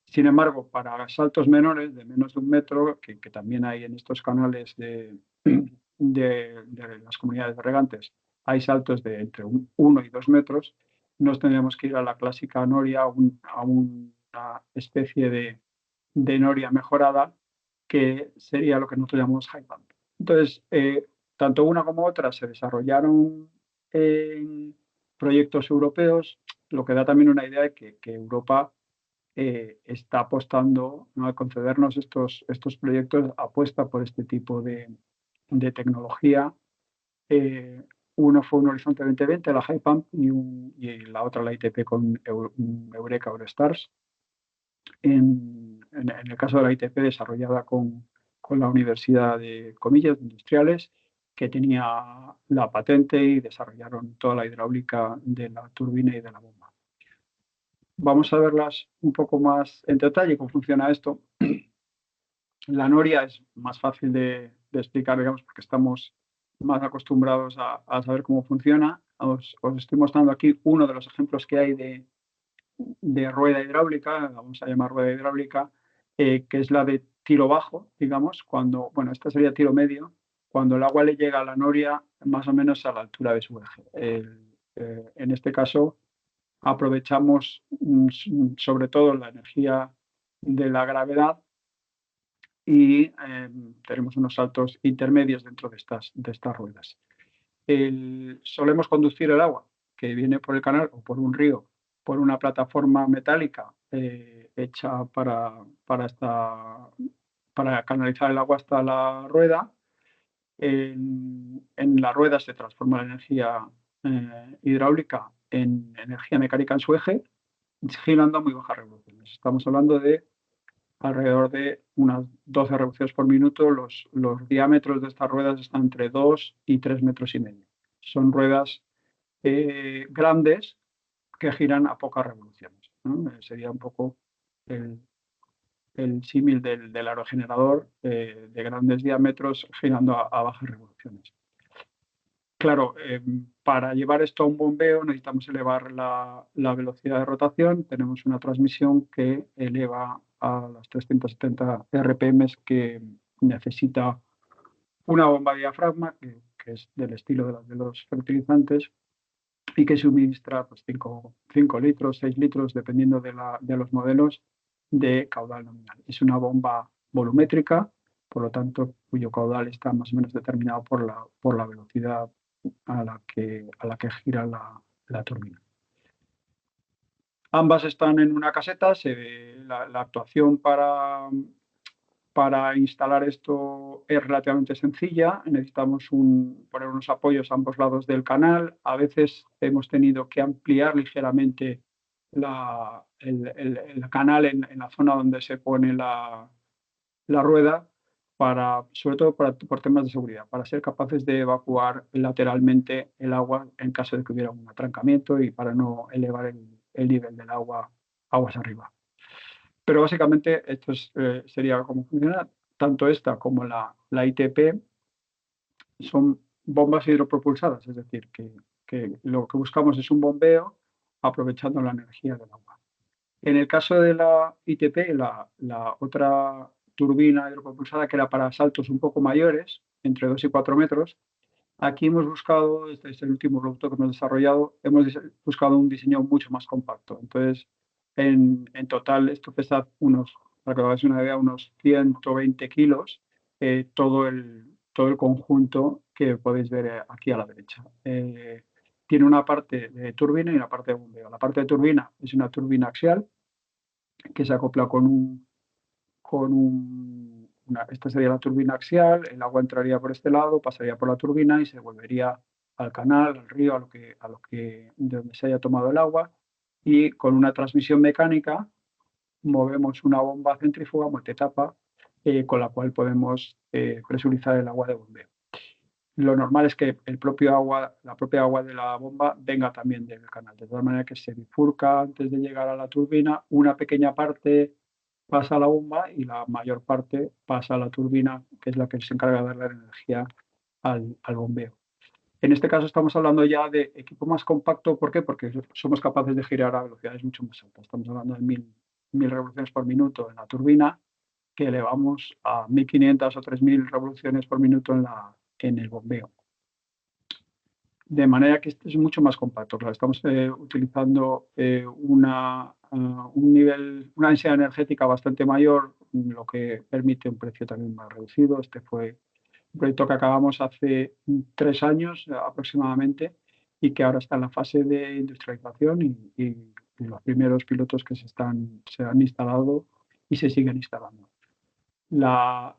[SPEAKER 5] Sin embargo, para saltos menores de menos de 1 metro, que también hay en estos canales de las comunidades de regantes, hay saltos de entre 1 y 2 metros, nos tendríamos que ir a la clásica noria, a una especie de noria mejorada, que sería lo que nosotros llamamos high pump. Entonces, tanto una como otra se desarrollaron en proyectos europeos, lo que da también una idea de que Europa está apostando, ¿no? Al concedernos estos proyectos, apuesta por este tipo de tecnología. Uno fue un Horizonte 2020, la High Pump, y la otra la ITP con Eureka Eurostars. En el caso de la ITP, desarrollada con la Universidad de Comillas Industriales, que tenía la patente, y desarrollaron toda la hidráulica de la turbina y de la bomba. Vamos a verlas un poco más en detalle, cómo funciona esto. La noria es más fácil de explicar, digamos, porque estamos más acostumbrados a saber cómo funciona. Os estoy mostrando aquí uno de los ejemplos que hay de rueda hidráulica, vamos a llamar rueda hidráulica, que es la de tiro bajo, digamos, bueno, esta sería tiro medio, cuando el agua le llega a la noria más o menos a la altura de su eje. En este caso, aprovechamos sobre todo la energía de la gravedad y tenemos unos saltos intermedios dentro de estas ruedas. Solemos conducir el agua que viene por el canal o por un río por una plataforma metálica hecha para canalizar el agua hasta la rueda. En la rueda se transforma la energía hidráulica en energía mecánica en su eje, girando a muy bajas revoluciones. Estamos hablando de alrededor de unas 12 revoluciones por minuto. Los diámetros de estas ruedas están entre 2 y 3 metros y medio. Son ruedas grandes que giran a pocas revoluciones, ¿no? Sería un poco el símil del aerogenerador, de grandes diámetros girando a bajas revoluciones. Claro, para llevar esto a un bombeo necesitamos elevar la velocidad de rotación. Tenemos una transmisión que eleva a las 370 RPM que necesita una bomba de diafragma, que es del estilo de los fertilizantes, y que suministra pues, 5 litros, 6 litros, dependiendo de los modelos de caudal nominal. Es una bomba volumétrica, por lo tanto, cuyo caudal está más o menos determinado por la velocidad a la que gira la turbina. Ambas están en una caseta. La actuación para instalar esto es relativamente sencilla. Necesitamos poner unos apoyos a ambos lados del canal. A veces hemos tenido que ampliar ligeramente el canal en la zona donde se pone la rueda, sobre todo por temas de seguridad, para ser capaces de evacuar lateralmente el agua en caso de que hubiera un atrancamiento y para no elevar el nivel del agua aguas arriba. Pero básicamente esto sería cómo funciona. Tanto esta como la ITP son bombas hidropropulsadas, es decir, que lo que buscamos es un bombeo aprovechando la energía del agua. En el caso de la ITP, la otra turbina hidropropulsada, que era para saltos un poco mayores, entre 2 y 4 metros, aquí hemos buscado, este es el último producto que hemos desarrollado, hemos buscado un diseño mucho más compacto. Entonces, en total, esto pesa para que hagáis una idea, unos 120 kilos, todo el conjunto que podéis ver aquí a la derecha. Tiene una parte de turbina y una parte de bombeo. La parte de turbina es una turbina axial que se acopla esta sería la turbina axial. El agua entraría por este lado, pasaría por la turbina y se volvería al canal, al río, de donde se haya tomado el agua, y con una transmisión mecánica movemos una bomba centrífuga multietapa con la cual podemos presurizar el agua de bombeo. Lo normal es que la propia agua de la bomba venga también del canal, de tal manera que se bifurca antes de llegar a la turbina. Una pequeña parte pasa a la bomba y la mayor parte pasa a la turbina, que es la que se encarga de dar energía al bombeo. En este caso estamos hablando ya de equipo más compacto. ¿Por qué? Porque somos capaces de girar a velocidades mucho más altas. Estamos hablando de 1000 revoluciones por minuto en la turbina, que elevamos a 1500 o 3000 revoluciones por minuto en el bombeo. De manera que este es mucho más compacto. Claro, estamos utilizando una densidad energética bastante mayor, lo que permite un precio también más reducido. Este fue un proyecto que acabamos hace 3 años aproximadamente y que ahora está en la fase de industrialización y los primeros pilotos que se han instalado y se siguen instalando. La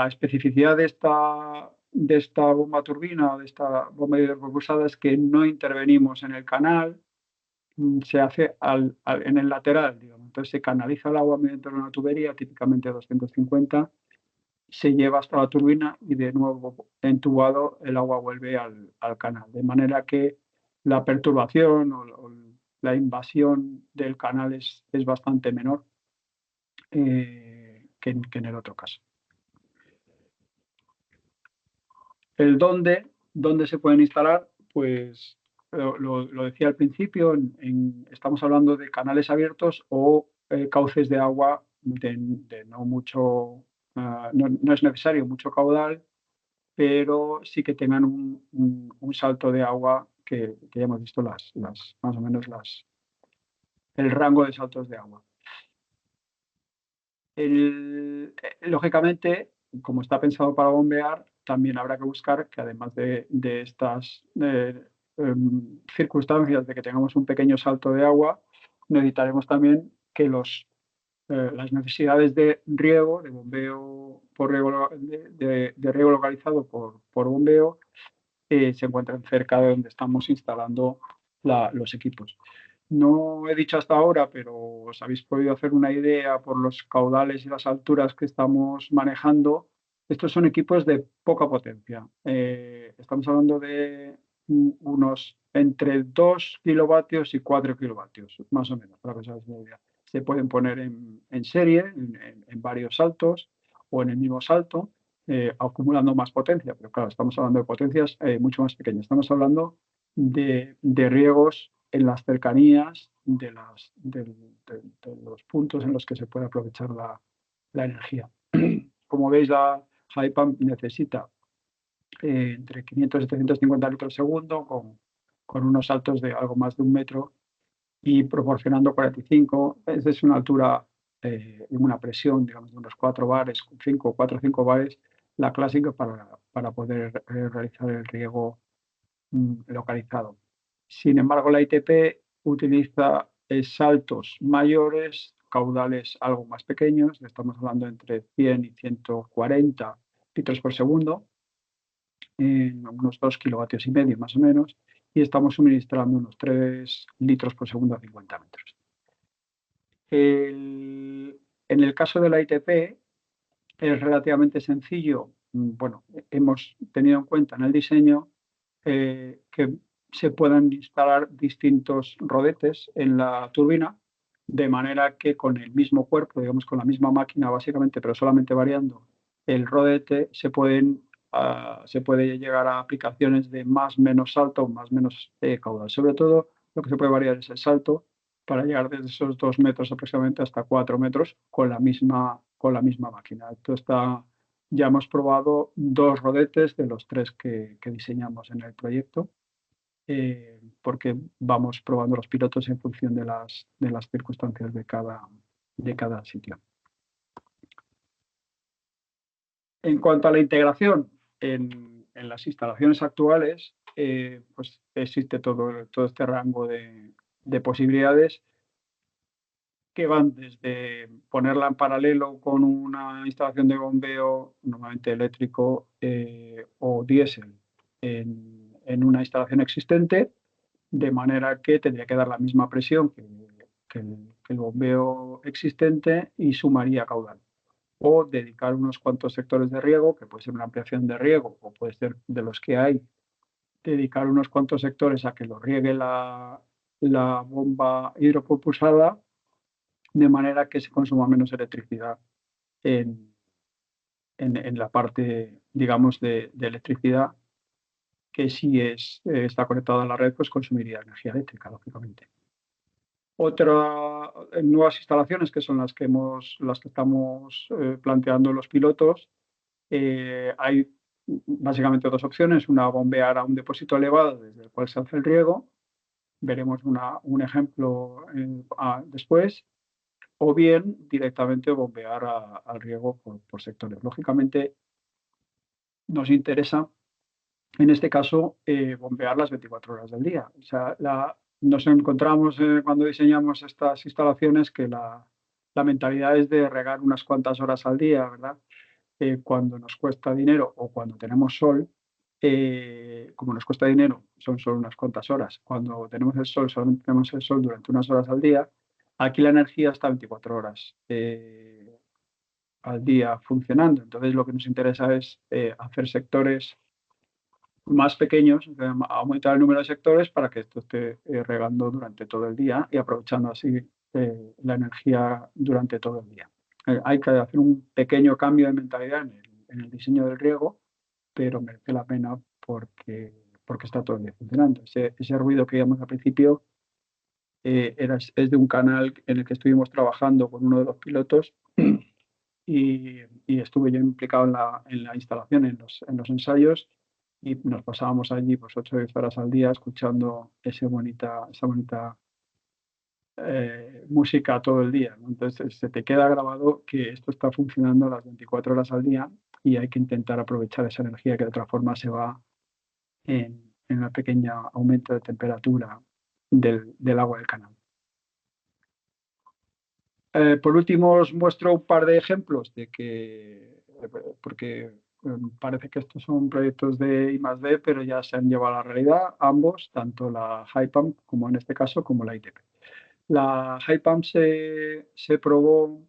[SPEAKER 5] especificidad de esta bomba turbina, de esta bomba hidropropulsada, es que no intervenimos en el canal, se hace en el lateral, digamos. Entonces se canaliza el agua mediante una tubería, típicamente 250, se lleva hasta la turbina y de nuevo entubado el agua vuelve al canal. De manera que la perturbación o la invasión del canal es bastante menor que en el otro caso. El dónde se pueden instalar, pues lo decía al principio, estamos hablando de canales abiertos o cauces de agua de no mucho, no es necesario mucho caudal, pero sí que tengan un salto de agua que ya hemos visto más o menos el rango de saltos de agua. Lógicamente, como está pensado para bombear, también habrá que buscar que además de estas circunstancias de que tengamos un pequeño salto de agua, necesitaremos también que las necesidades de riego, de bombeo de riego localizado por bombeo, se encuentren cerca de donde estamos instalando los equipos. No he dicho hasta ahora, pero os habéis podido hacer una idea por los caudales y las alturas que estamos manejando. Estos son equipos de poca potencia. Estamos hablando de unos entre 2 kilovatios y 4 kilovatios, más o menos, para que os hagáis una idea. Se pueden poner en serie, en varios saltos o en el mismo salto. acumulando más potencia, pero claro, estamos hablando de potencias mucho más pequeñas. Estamos hablando de riegos en las cercanías de los puntos en los que se puede aprovechar la energía. Como veis, la high pump necesita entre 500 y 750 litros segundo, con unos saltos de algo más de 1 metro y proporcionando 45. Esa es una altura y una presión, digamos, de unos 4 bares, 4 o 5 bares, la clásica para poder realizar el riego localizado. Sin embargo, la ITP utiliza saltos mayores, caudales algo más pequeños, estamos hablando entre 100 y 140 litros por segundo, en unos 2 kilovatios y medio más o menos, y estamos suministrando unos 3 litros por segundo a 50 metros. En el caso de la ITP es relativamente sencillo. Bueno, hemos tenido en cuenta en el diseño que se puedan instalar distintos rodetes en la turbina, de manera que con el mismo cuerpo, digamos con la misma máquina básicamente, pero solamente variando el rodete, se puede llegar a aplicaciones de más menos salto, más menos caudal. Sobre todo lo que se puede variar es el salto para llegar desde esos 2 metros aproximadamente hasta 4 metros con la misma máquina. Esto está, ya hemos probado 2 rodetes de los 3 que diseñamos en el proyecto, porque vamos probando los pilotos en función de las circunstancias de cada sitio. En cuanto a la integración en las instalaciones actuales, pues existe todo este rango de posibilidades que van desde ponerla en paralelo con una instalación de bombeo, normalmente eléctrico o diésel, en una instalación existente, de manera que tendría que dar la misma presión que el bombeo existente y sumaría caudal. O dedicar unos cuantos sectores de riego, que puede ser una ampliación de riego o puede ser de los que hay, dedicar unos cuantos sectores a que lo riegue la bomba hidropropulsada, de manera que se consuma menos electricidad en la parte, digamos, de electricidad, que si está conectada a la red, pues consumiría energía eléctrica, lógicamente. Otras nuevas instalaciones, que son las que estamos planteando los pilotos, hay básicamente 2 opciones. Una, bombear a un depósito elevado desde el cual se hace el riego. Veremos un ejemplo después. O bien directamente bombear al riego por sectores. Lógicamente nos interesa, en este caso, bombear las 24 horas del día. O sea, nos encontramos cuando diseñamos estas instalaciones que la mentalidad es de regar unas cuantas horas al día, ¿verdad? Cuando nos cuesta dinero o cuando tenemos sol, como nos cuesta dinero, son solo unas cuantas horas. Cuando tenemos el sol, solamente tenemos el sol durante unas horas al día. Aquí la energía está 24 horas al día funcionando. Entonces, lo que nos interesa es hacer sectores más pequeños, aumentar el número de sectores para que esto esté regando durante todo el día y aprovechando así la energía durante todo el día. Hay que hacer un pequeño cambio de mentalidad en el diseño del riego, pero merece la pena porque está todo el día funcionando. Ese ruido que vimos al principio es de un canal en el que estuvimos trabajando con uno de los pilotos y estuve yo implicado en la instalación, en los ensayos, y nos pasábamos allí pues 8 o 10 horas al día escuchando esa bonita música todo el día, ¿no? Entonces se te queda grabado que esto está funcionando las 24 horas al día y hay que intentar aprovechar esa energía que de otra forma se va en un pequeño aumento de temperatura del agua del canal. Por último, os muestro un par de ejemplos porque parece que estos son proyectos de I+D, pero ya se han llevado a la realidad ambos, tanto la high pump como en este caso, como la ITP. La high pump se probó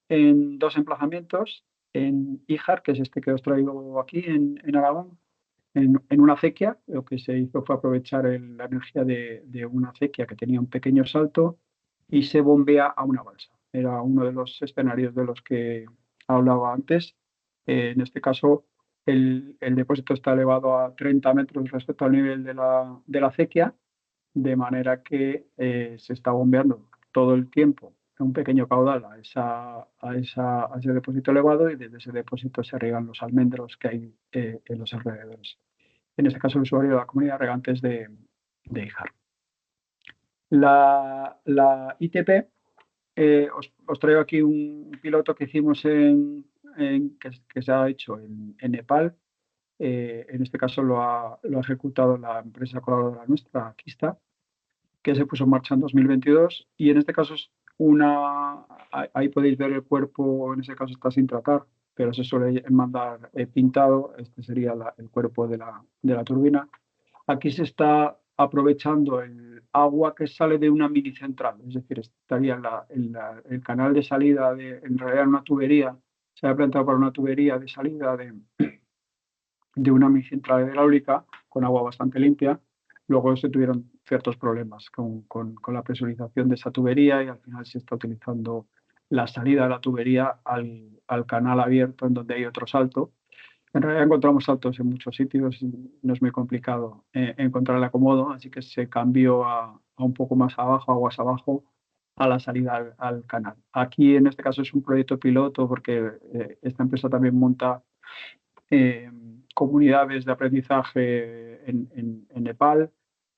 [SPEAKER 5] en 2 emplazamientos, en Híjar, que es este que os traigo aquí en Aragón, en una acequia. Lo que se hizo fue aprovechar la energía de una acequia que tenía un pequeño salto y se bombea a una balsa. Era uno de los escenarios de los que hablaba antes. En este caso, el depósito está elevado a 30 metros respecto al nivel de la acequia, de manera que se está bombeando todo el tiempo un pequeño caudal a ese depósito elevado, y desde ese depósito se riegan los almendros que hay en los alrededores. En este caso, el usuario de la comunidad de regantes de Híjar. La ITP, os traigo aquí un piloto que hicimos que se ha hecho en Nepal. En este caso lo ha ejecutado la empresa colaboradora nuestra, Akista, que se puso en marcha en 2022, y en este caso es ahí podéis ver el cuerpo, en este caso está sin tratar, pero se suele mandar pintado. Este sería el cuerpo de la turbina. Aquí se está aprovechando el agua que sale de una mini central, es decir, estaría el canal de salida, en realidad una tubería, se ha plantado para una tubería de salida de una mini central hidráulica con agua bastante limpia. Luego se tuvieron ciertos problemas con la presurización de esa tubería, y al final se está utilizando la salida de la tubería al canal abierto, en donde hay otro salto. En realidad encontramos saltos en muchos sitios y no es muy complicado encontrar el acomodo, así que se cambió a un poco más abajo, aguas abajo, a la salida al canal. Aquí en este caso es un proyecto piloto, porque esta empresa también monta comunidades de aprendizaje en Nepal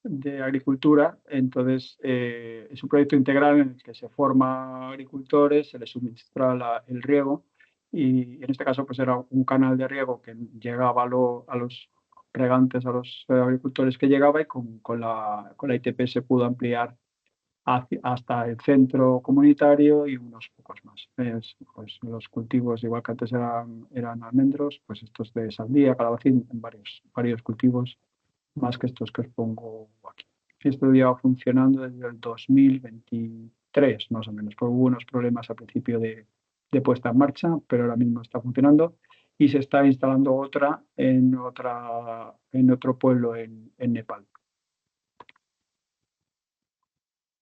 [SPEAKER 5] de agricultura. Entonces es un proyecto integral en el que se forma agricultores, se les suministra el riego, y en este caso pues era un canal de riego que llegaba a los regantes, a los agricultores que llegaba, y con la ITP se pudo ampliar hasta el centro comunitario y unos pocos más. Pues los cultivos, igual que antes eran almendros, pues estos de sandía, calabacín, en varios cultivos, más que estos que os pongo aquí. Esto lleva funcionando desde el 2023, más o menos, porque hubo unos problemas al principio de puesta en marcha, pero ahora mismo está funcionando, y se está instalando otra en otro pueblo en Nepal.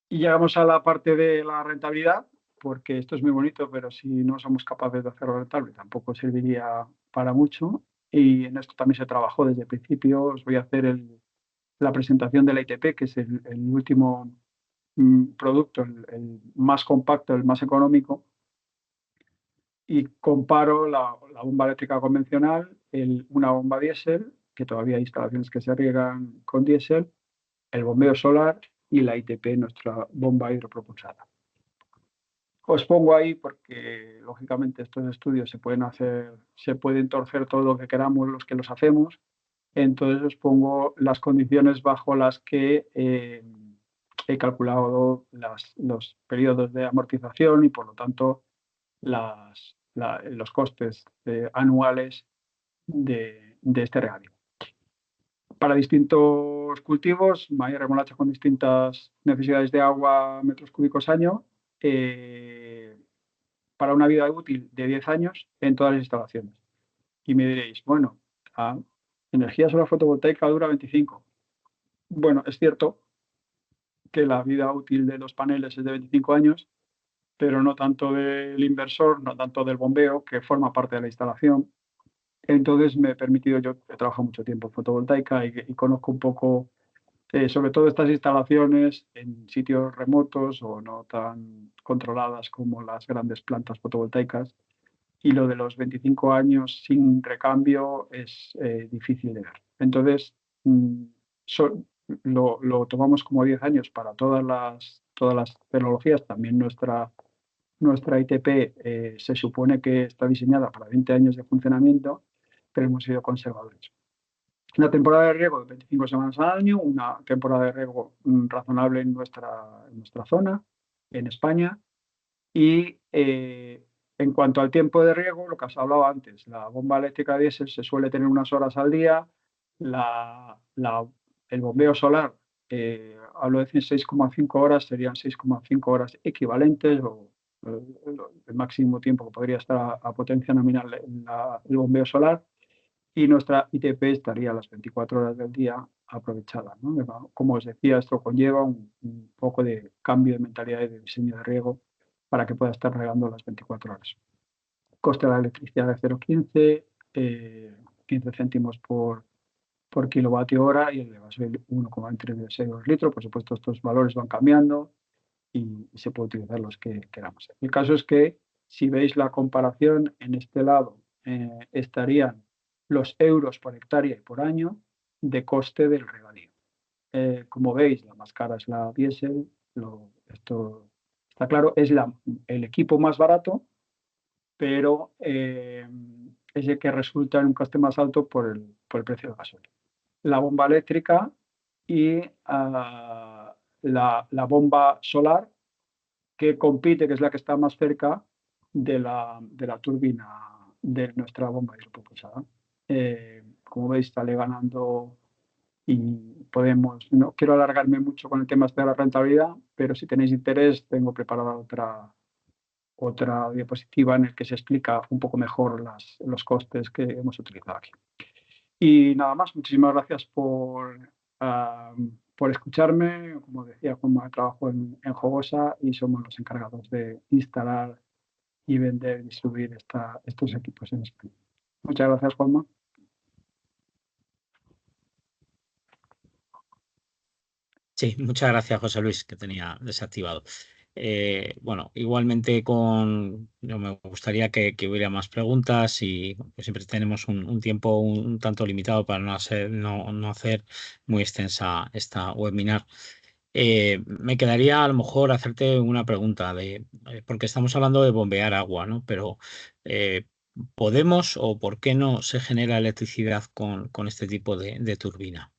[SPEAKER 5] Y llegamos a la parte de la rentabilidad, porque esto es muy bonito, pero si no somos capaces de hacerlo rentable, tampoco serviría para mucho. Y en esto también se trabajó desde el principio. Os voy a hacer la presentación de la ITP, que es el último producto, el más compacto, el más económico. Y comparo la bomba eléctrica convencional, una bomba diésel, que todavía hay instalaciones que se riegan con diésel, el bombeo solar y la ITP, nuestra bomba hidropropulsada. Os pongo ahí porque, lógicamente, estos estudios se pueden torcer todo lo que queramos los que los hacemos. Entonces os pongo las condiciones bajo las que he calculado los periodos de amortización y, por lo tanto, los costes anuales de este regadío. Para distintos cultivos, maíz, remolacha con distintas necesidades de agua, metros cúbicos año, para una vida útil de 10 años en todas las instalaciones. Y me diréis, bueno, la energía solar fotovoltaica dura 25. Bueno, es cierto que la vida útil de los paneles es de 25 años, pero no tanto del inversor, no tanto del bombeo, que forma parte de la instalación. Entonces me he permitido, yo he trabajado mucho tiempo en fotovoltaica y conozco un poco, sobre todo estas instalaciones en sitios remotos o no tan controladas como las grandes plantas fotovoltaicas, y lo de los 25 años sin recambio es difícil de ver. Entonces, lo tomamos como 10 años para todas las tecnologías. También nuestra ITP se supone que está diseñada para 20 años de funcionamiento, pero hemos sido conservadores. Una temporada de riego de 25 semanas al año, una temporada de riego razonable en nuestra zona, en España. Y en cuanto al tiempo de riego, lo que os hablaba antes, la bomba eléctrica diésel se suele tener unas horas al día. El bombeo solar, hablo de 6,5 horas, serían 6,5 horas equivalentes, o el máximo tiempo que podría estar a potencia nominal el bombeo solar. Y nuestra ITP estaría a las 24 horas del día aprovechada, ¿no? Como os decía, esto conlleva un poco de cambio de mentalidad y de diseño de riego para que pueda estar regando las 24 horas. coste de la electricidad de 0,15, 15 céntimos por kilovatio hora, y el de gasoil 1,26 euros litro. Por supuesto, estos valores van cambiando y se puede utilizar los que queramos. El caso es que, si veis la comparación, en este lado estarían los euros por hectárea y por año de coste del regadío. Como veis, la más cara es la diésel. Esto está claro, es el equipo más barato, pero es el que resulta en un coste más alto por el precio del gasoil. La bomba eléctrica y la bomba solar, que compite, que es la que está más cerca de la turbina de nuestra bomba hidropropulsada. Como veis, sale ganando, y no quiero alargarme mucho con el tema de la rentabilidad, pero si tenéis interés, tengo preparada otra diapositiva en la que se explica un poco mejor los costes que hemos utilizado aquí. Y nada más, muchísimas gracias por escucharme. Como decía, Juanma, trabajo en Jogosa y somos los encargados de instalar y vender y distribuir estos equipos en España. Muchas gracias, Juanma.
[SPEAKER 2] Sí, muchas gracias, José Luis, que tenía desactivado. Bueno, igualmente yo me gustaría que hubiera más preguntas, y pues siempre tenemos un tiempo un tanto limitado para no hacer muy extensa esta webinar. Me quedaría a lo mejor hacerte una pregunta porque estamos hablando de bombear agua, ¿no? Pero ¿podemos o por qué no se genera electricidad con este tipo de turbina?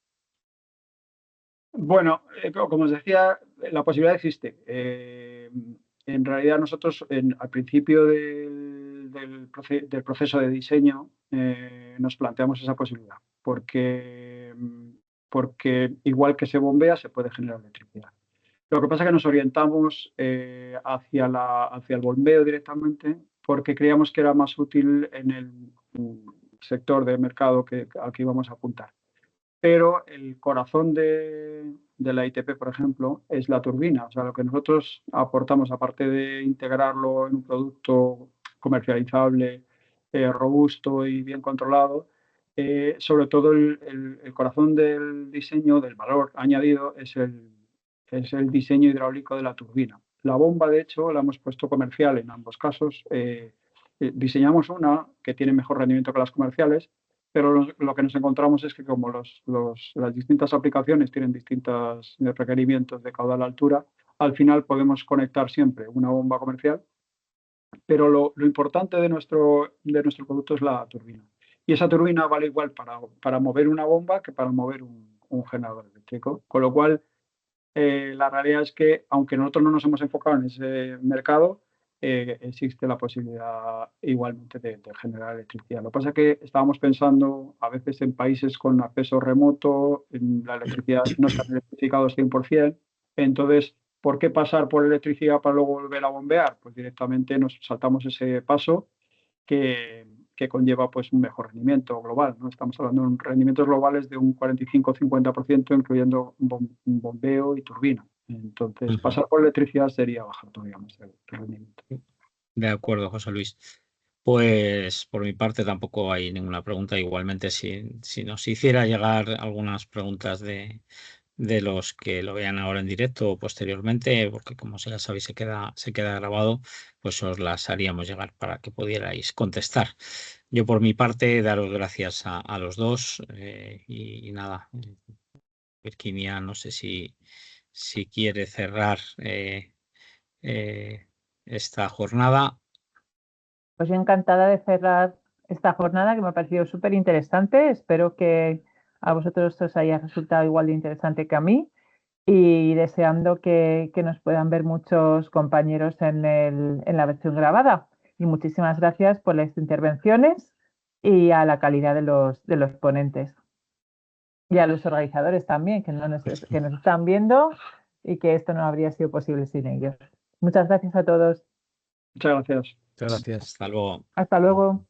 [SPEAKER 5] Bueno, como os decía, la posibilidad existe. En realidad, nosotros al principio del proceso de diseño nos planteamos esa posibilidad, porque igual que se bombea, se puede generar electricidad. Lo que pasa es que nos orientamos hacia el bombeo directamente, porque creíamos que era más útil en el sector de mercado al que íbamos a apuntar. Pero el corazón de la ITP, por ejemplo, es la turbina. O sea, lo que nosotros aportamos, aparte de integrarlo en un producto comercializable, robusto y bien controlado, sobre todo el corazón del diseño, del valor añadido, es el diseño hidráulico de la turbina. La bomba, de hecho, la hemos puesto comercial en ambos casos. Diseñamos una que tiene mejor rendimiento que las comerciales, pero lo que nos encontramos es que, como las distintas aplicaciones tienen distintos requerimientos de caudal altura, al final podemos conectar siempre una bomba comercial, pero lo importante de nuestro producto es la turbina. Y esa turbina vale igual para mover una bomba que para mover un generador eléctrico. Con lo cual, la realidad es que, aunque nosotros no nos hemos enfocado en ese mercado, existe la posibilidad igualmente de generar electricidad. Lo que pasa es que estábamos pensando a veces en países con acceso remoto, en la electricidad no están electrificados 100%. Entonces, ¿por qué pasar por electricidad para luego volver a bombear? Pues directamente nos saltamos ese paso que conlleva pues un mejor rendimiento global, ¿no? Estamos hablando de rendimientos globales de un 45-50%, incluyendo un bombeo y turbina. Entonces, pasar por electricidad sería bajar todavía más el rendimiento.
[SPEAKER 2] De acuerdo, José Luis. Pues por mi parte tampoco hay ninguna pregunta. Igualmente, si nos hiciera llegar algunas preguntas de los que lo vean ahora en directo o posteriormente, porque como ya sabéis se queda grabado, pues os las haríamos llegar para que pudierais contestar. Yo por mi parte, daros gracias a los dos, y nada, Virginia, no sé si quiere cerrar esta jornada.
[SPEAKER 1] Pues yo encantada de cerrar esta jornada, que me ha parecido súper interesante. Espero que a vosotros os haya resultado igual de interesante que a mí, y deseando que nos puedan ver muchos compañeros en la versión grabada. Y muchísimas gracias por las intervenciones y a la calidad de los ponentes. Y a los organizadores también, que nos están viendo, y que esto no habría sido posible sin ellos. Muchas gracias a todos.
[SPEAKER 5] Muchas gracias.
[SPEAKER 3] Muchas gracias.
[SPEAKER 2] Hasta luego.
[SPEAKER 1] Hasta luego.